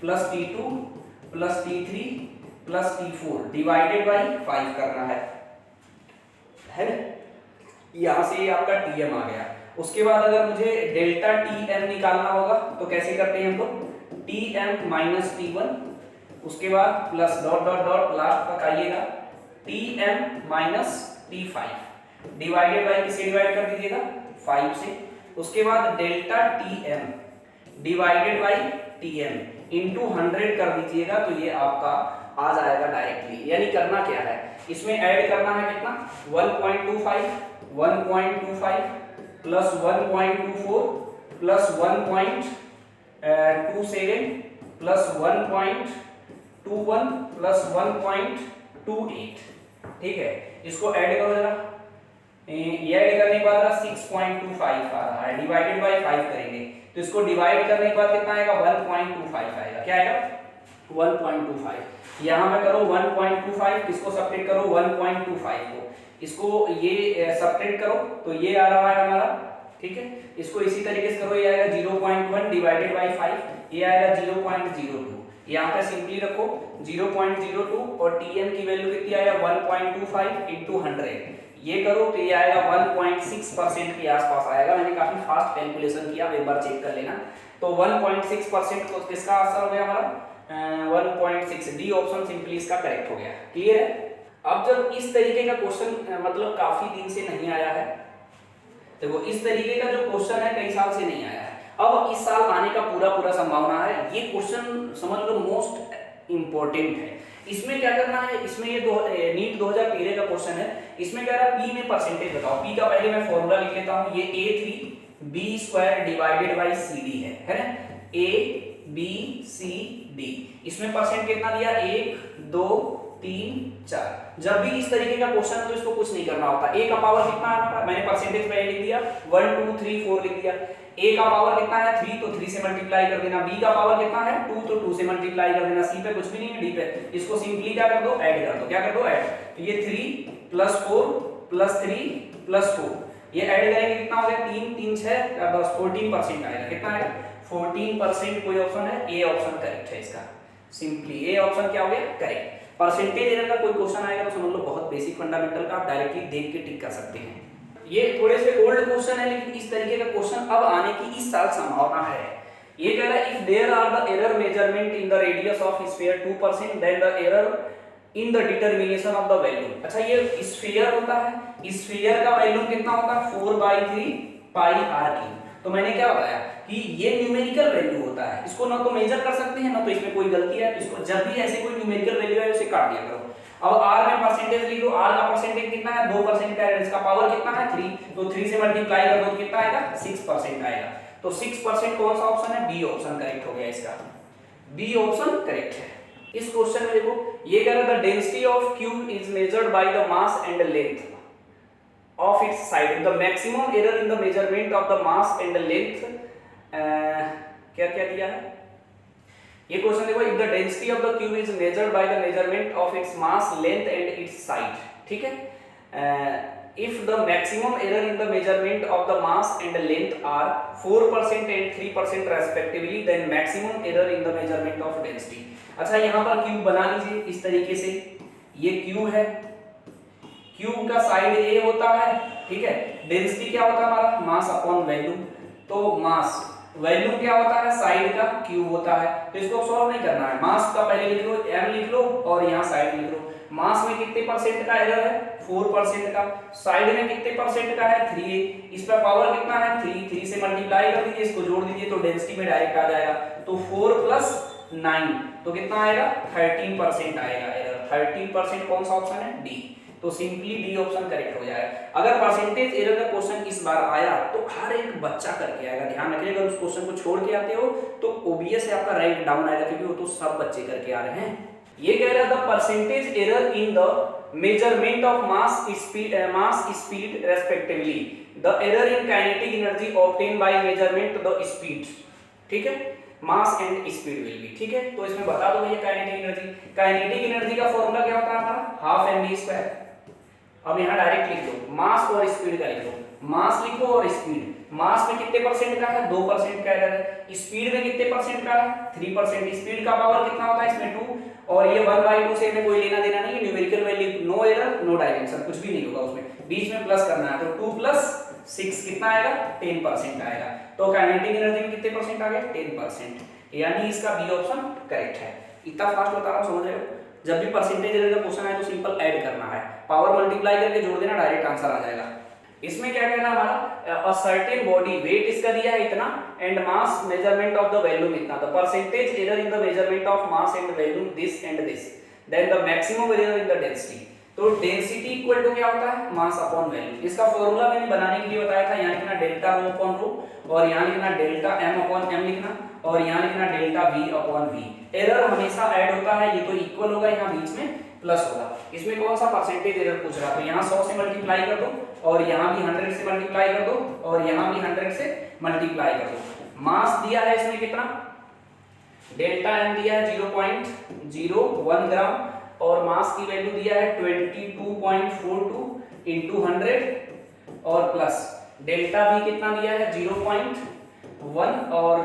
plus T2 plus T3 plus T4 divided by 5 करना है ना। यहां से आपका TM आ गया। उसके बाद अगर मुझे डेल्टा TM निकालना होगा तो कैसे करते हैं हम लोग, Tm माइनस T1, उसके बाद plus dot dot dot last तक आइएगा Tm minus T5 divided by किससे डिवाइड कर दीजिएगा 5 से, उसके बाद delta Tm divided by Tm into 100 कर दीजिएगा, तो ये आपका आ जाएगा डायरेक्टली। यानी करना क्या है, इसमें ऐड करना है कितना 1.25 प्लस 1.24 प्लस 1.27 प्लस 1.21 प्लस 1.28, ठीक है। इसको ऐड करो जरा, ये ऐड करने के बाद 6.25 आ रहा है, डिवाइडेड बाय 5 करेंगे तो इसको डिवाइड करने के बाद कितना आएगा 1.25 आएगा। क्या आएगा 1.25। यहां पे करो 1.25, इसको सब्ट्रैक्ट करो 1.25 को, इसको ये सब्ट्रैक्ट करो तो ये आ रहा है हमारा, ठीक है। इसको इसी तरीके से करो, ये आएगा 0.1 डिवाइडेड बाय 5, ये आएगा 0.02। यहाँ पे सिंपली रखो 0.02 और Tm की वैल्यू कितनी आएगा 1.25 इंटू 100, ये करो तो ये आएगा 1.6% के आसपास आएगा। मैंने काफी फास्ट कैलकुलेशन किया, एक बार चेक कर लेना। तो 1.6% को किसका आंसर हो गया हमारा 1.6, डी ऑप्शन सिंपली इसका करेक्ट हो गया। क्लियर है। अब जब इस तरीके का क्वेश्चन मतलब काफी दिन से नहीं आया है, देखो इस तरीके का जो क्वेश्चन है कई साल से नहीं आया है, अब इस साल आने का पूरा संभावना है। ये क्वेश्चन समझ लो मोस्ट इंपॉर्टेंट है। इसमें क्या करना है, इसमें ये नीट 2013 का क्वेश्चन है। इसमें कह रहा है पी में परसेंटेज बताओ। पी का पहले मैं फॉर्मूला लिख लेता हूं, ये A3B² डिवाइडेड बाई CD है ना, ABCD। इसमें परसेंट कितना दिया 1 2 3 4। जब भी इस तरीके का क्वेश्चन है तो इसको कुछ नहीं करना होता। A का पावर कितना है, मैंने परसेंटेज पहले लिख दिया 1 2 3 4 लिख दिया। A का पावर कितना है 3, तो 3 से मल्टीप्लाई कर देना। B का पावर कितना है 2, तो 2 से मल्टीप्लाई कर देना। C पे कुछ भी नहीं है, D पे इसको सिंपली क्या कर दो ऐड कर दो। क्या कर दो ऐड, तो ये 3 प्लस 4 प्लस 3 प्लस 4, ये ऐड करेंगे कितना हो गया 3 3 6 10 14% आएगा। कितना आएगा 14%। कोई ऑप्शन है, ए ऑप्शन करेक्ट है इसका। सिंपली ए ऑप्शन क्या हो गया करेक्ट। परसेंटेज एरर का कोई क्वेश्चन आएगा तो समझ लो बहुत बेसिक फंडामेंटल का, आप डायरेक्टली देख के टिक कर सकते हैं। ये थोड़े से ओल्ड क्वेश्चन है, लेकिन इस तरीके का क्वेश्चन अब आने की इस साल संभावना है। ये कह रहा है if there are the error measurement in the radius of sphere 2%, then the error in the determination of the value. अच्छा ये स्फीयर होता है, स्फीयर का वैल्यू कितना होता है 4/3 पाई r3। तो मैंने क्या बताया कि ये न्यूमेरिकल वैल्यू होता है, इसको ना तो मेजर कर सकते हैं ना तो इसमें कोई गलती है, तो इसको जब भी ऐसे कोई न्यूमेरिकल वैल्यू है उसे काट दिया करो। अब r में परसेंटेज लिख दो, r का परसेंटेज कितना है 2% का है, इसका पावर कितना है 3, तो 3 से मल्टीप्लाई कर दो तो कितना आएगा 6% आएगा। तो 6% कौन सा ऑप्शन है, बी ऑप्शन करेक्ट हो गया इसका, बी ऑप्शन करेक्ट है। इस क्वेश्चन में देखो ये कह रहा है the density of cube is measured by the mass and length of its side, the maximum error in the measurement of the mass and the length क्या क्या दिया है ये क्वेश्चन देखो, if the density of the cube is measured by the measurement of its mass, length and its side, ठीक है। if the maximum error in the measurement of the mass and the length are 4% and 3% respectively, then maximum error in the measurement of density। अच्छा यहाँ पर क्यूब बना लीजिए इस तरीके से, ये क्यूब है, क्यूब का साइड ए होता है, ठीक है। डेंसिटी क्या होता है हमारा मास अपॉन वैल्यू, तो मास वैल्यू क्या होता है साइड का क्यूब होता है। तो इसको सॉल्व नहीं करना है, मास का पहले लिख लो m लिख लो और यहाँ साइड लिख लो। मास में कितने परसेंट का एरर है 4% का, साइड में कितने परसेंट का है 3, इस पर पावर कितना है 3 से मल्टीप्लाई कर दीजिए, इसको जोड़ दीजिए तो डेंसिटी में डायरेक्ट आ जाएगा। तो 4 + 9 तो कितना आएगा 13% आएगा एरर। 13% कौन सा ऑप्शन है डी, तो सिंपली डी ऑप्शन करेक्ट हो जाएगा। अगर परसेंटेज एरर का क्वेश्चन इस बार आया तो हर एक बच्चा करके आएगा, ध्यान रखिए। अगर उस क्वेश्चन को छोड़ के आते हो तो ओबीएस है आपका रैंक डाउन आएगा, क्योंकि वो तो सब बच्चे करके आ रहे हैं। ये कह रहा है the percentage error in the measurement of mass speed respectively, the error in kinetic energy obtain bye measurement the speed, ठीक है, mass and speed will be, ठीक है। तो इसमें बता दो भैया काइनेटिक एनर्जी का फॉर्मूला क्या होता है हमारा 12mv²। अब यहाँ डायरेक्ट लिख दो, मास और स्पीड का लिख दो, मास लिखो और स्पीड। मास में कितने परसेंट का है 2% का एरर है, स्पीड में कितने परसेंट का है 3%। स्पीड का पावर कितना होता है इसमें 2, और ये 1/2 से हमें कोई लेना देना नहीं है, numerical value, no error no dimension, कुछ भी नहीं होगा उसमें, बीच में प्लस करना है। तो 2 + 6 कितना आएगा 10% आएगा। तो काइनेटिक एनर्जी में कितने परसेंट आ गए 10%। यानी इसका बी ऑप्शन करेक्ट है। इतना फास्ट बता रहा हूँ, समझ रहे हो? जब भी परसेंटेज एरर का क्वेश्चन आए तो सिंपल ऐड करना है, पावर मल्टीप्लाई करके जोड़ देना, डायरेक्ट आंसर आ जाएगा। इसमें क्या कहना हमारा, अ सर्टेन बॉडी वेट इसका दिया है इतना and mass measurement of the volume इतना, the percentage error in the measurement of mass and volume this and this, then the maximum error in the density. तो डेंसिटी इक्वल टू क्या होता है, मास अपॉन वॉल्यूम। इसका फॉर्मूला मैंने बनाने के लिए बताया था, यहाँ लिखना डेल्टा रो अपॉन रो, और यहाँ लिखना डेल्टा एम अपॉन एम लिखना, और यहाँ लिखना delta V upon V. Error हमेशा ऐड होता है, ये तो इक्वल होगा, यहाँ बीच में प्लस होगा। इसमें कौन सा परसेंटेज एरर पूछ रहा है, तो यहाँ 100 से मल्टीप्लाई कर दो, और यहाँ भी 100 से मल्टीप्लाई कर दो, और यहाँ भी 100 से मल्टीप्लाई कर दो। मास दिया है इसमें कितना, डेल्टा एम दिया है 0.01 ग्राम, और मास की वैल्यू दिया है 22.42 इंटू 100, और प्लस डेल्टा वी कितना दिया है 0.1, और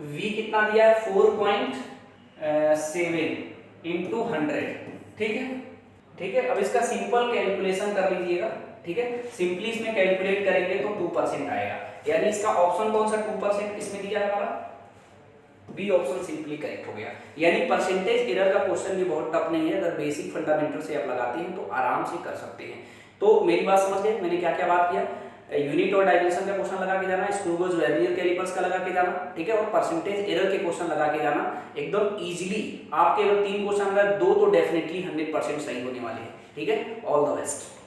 वी कितना दिया है 4.7 इंटू 100। ठीक है, ठीक है। अब इसका सिंपल कैलकुलेशन कर लीजिएगा, ठीक है। सिंपली इसमें कैलकुलेट करेंगे तो 2% आएगा, यानी इसका ऑप्शन कौन सा 2% इसमें दिया है हमारा, बी ऑप्शन सिंपली करेक्ट हो गया। यानी परसेंटेज एरर का क्वेश्चन भी बहुत टफ नहीं है, अगर बेसिक फंडामेंटल से आप लगाते हैं तो आराम से कर सकते हैं। तो मेरी बात समझ गए, मैंने क्या क्या बात किया, यूनिट और डायमेंशन का क्वेश्चन लगा के जाना, स्क्रू गेज वर्नियर कैलिपर्स का लगा के जाना, ठीक है, और परसेंटेज एरर के क्वेश्चन लगा के जाना एकदम इजीली। आपके अगर 3 क्वेश्चन अगर 2 तो डेफिनेटली 100% सही होने वाले हैं, ठीक है। All the best.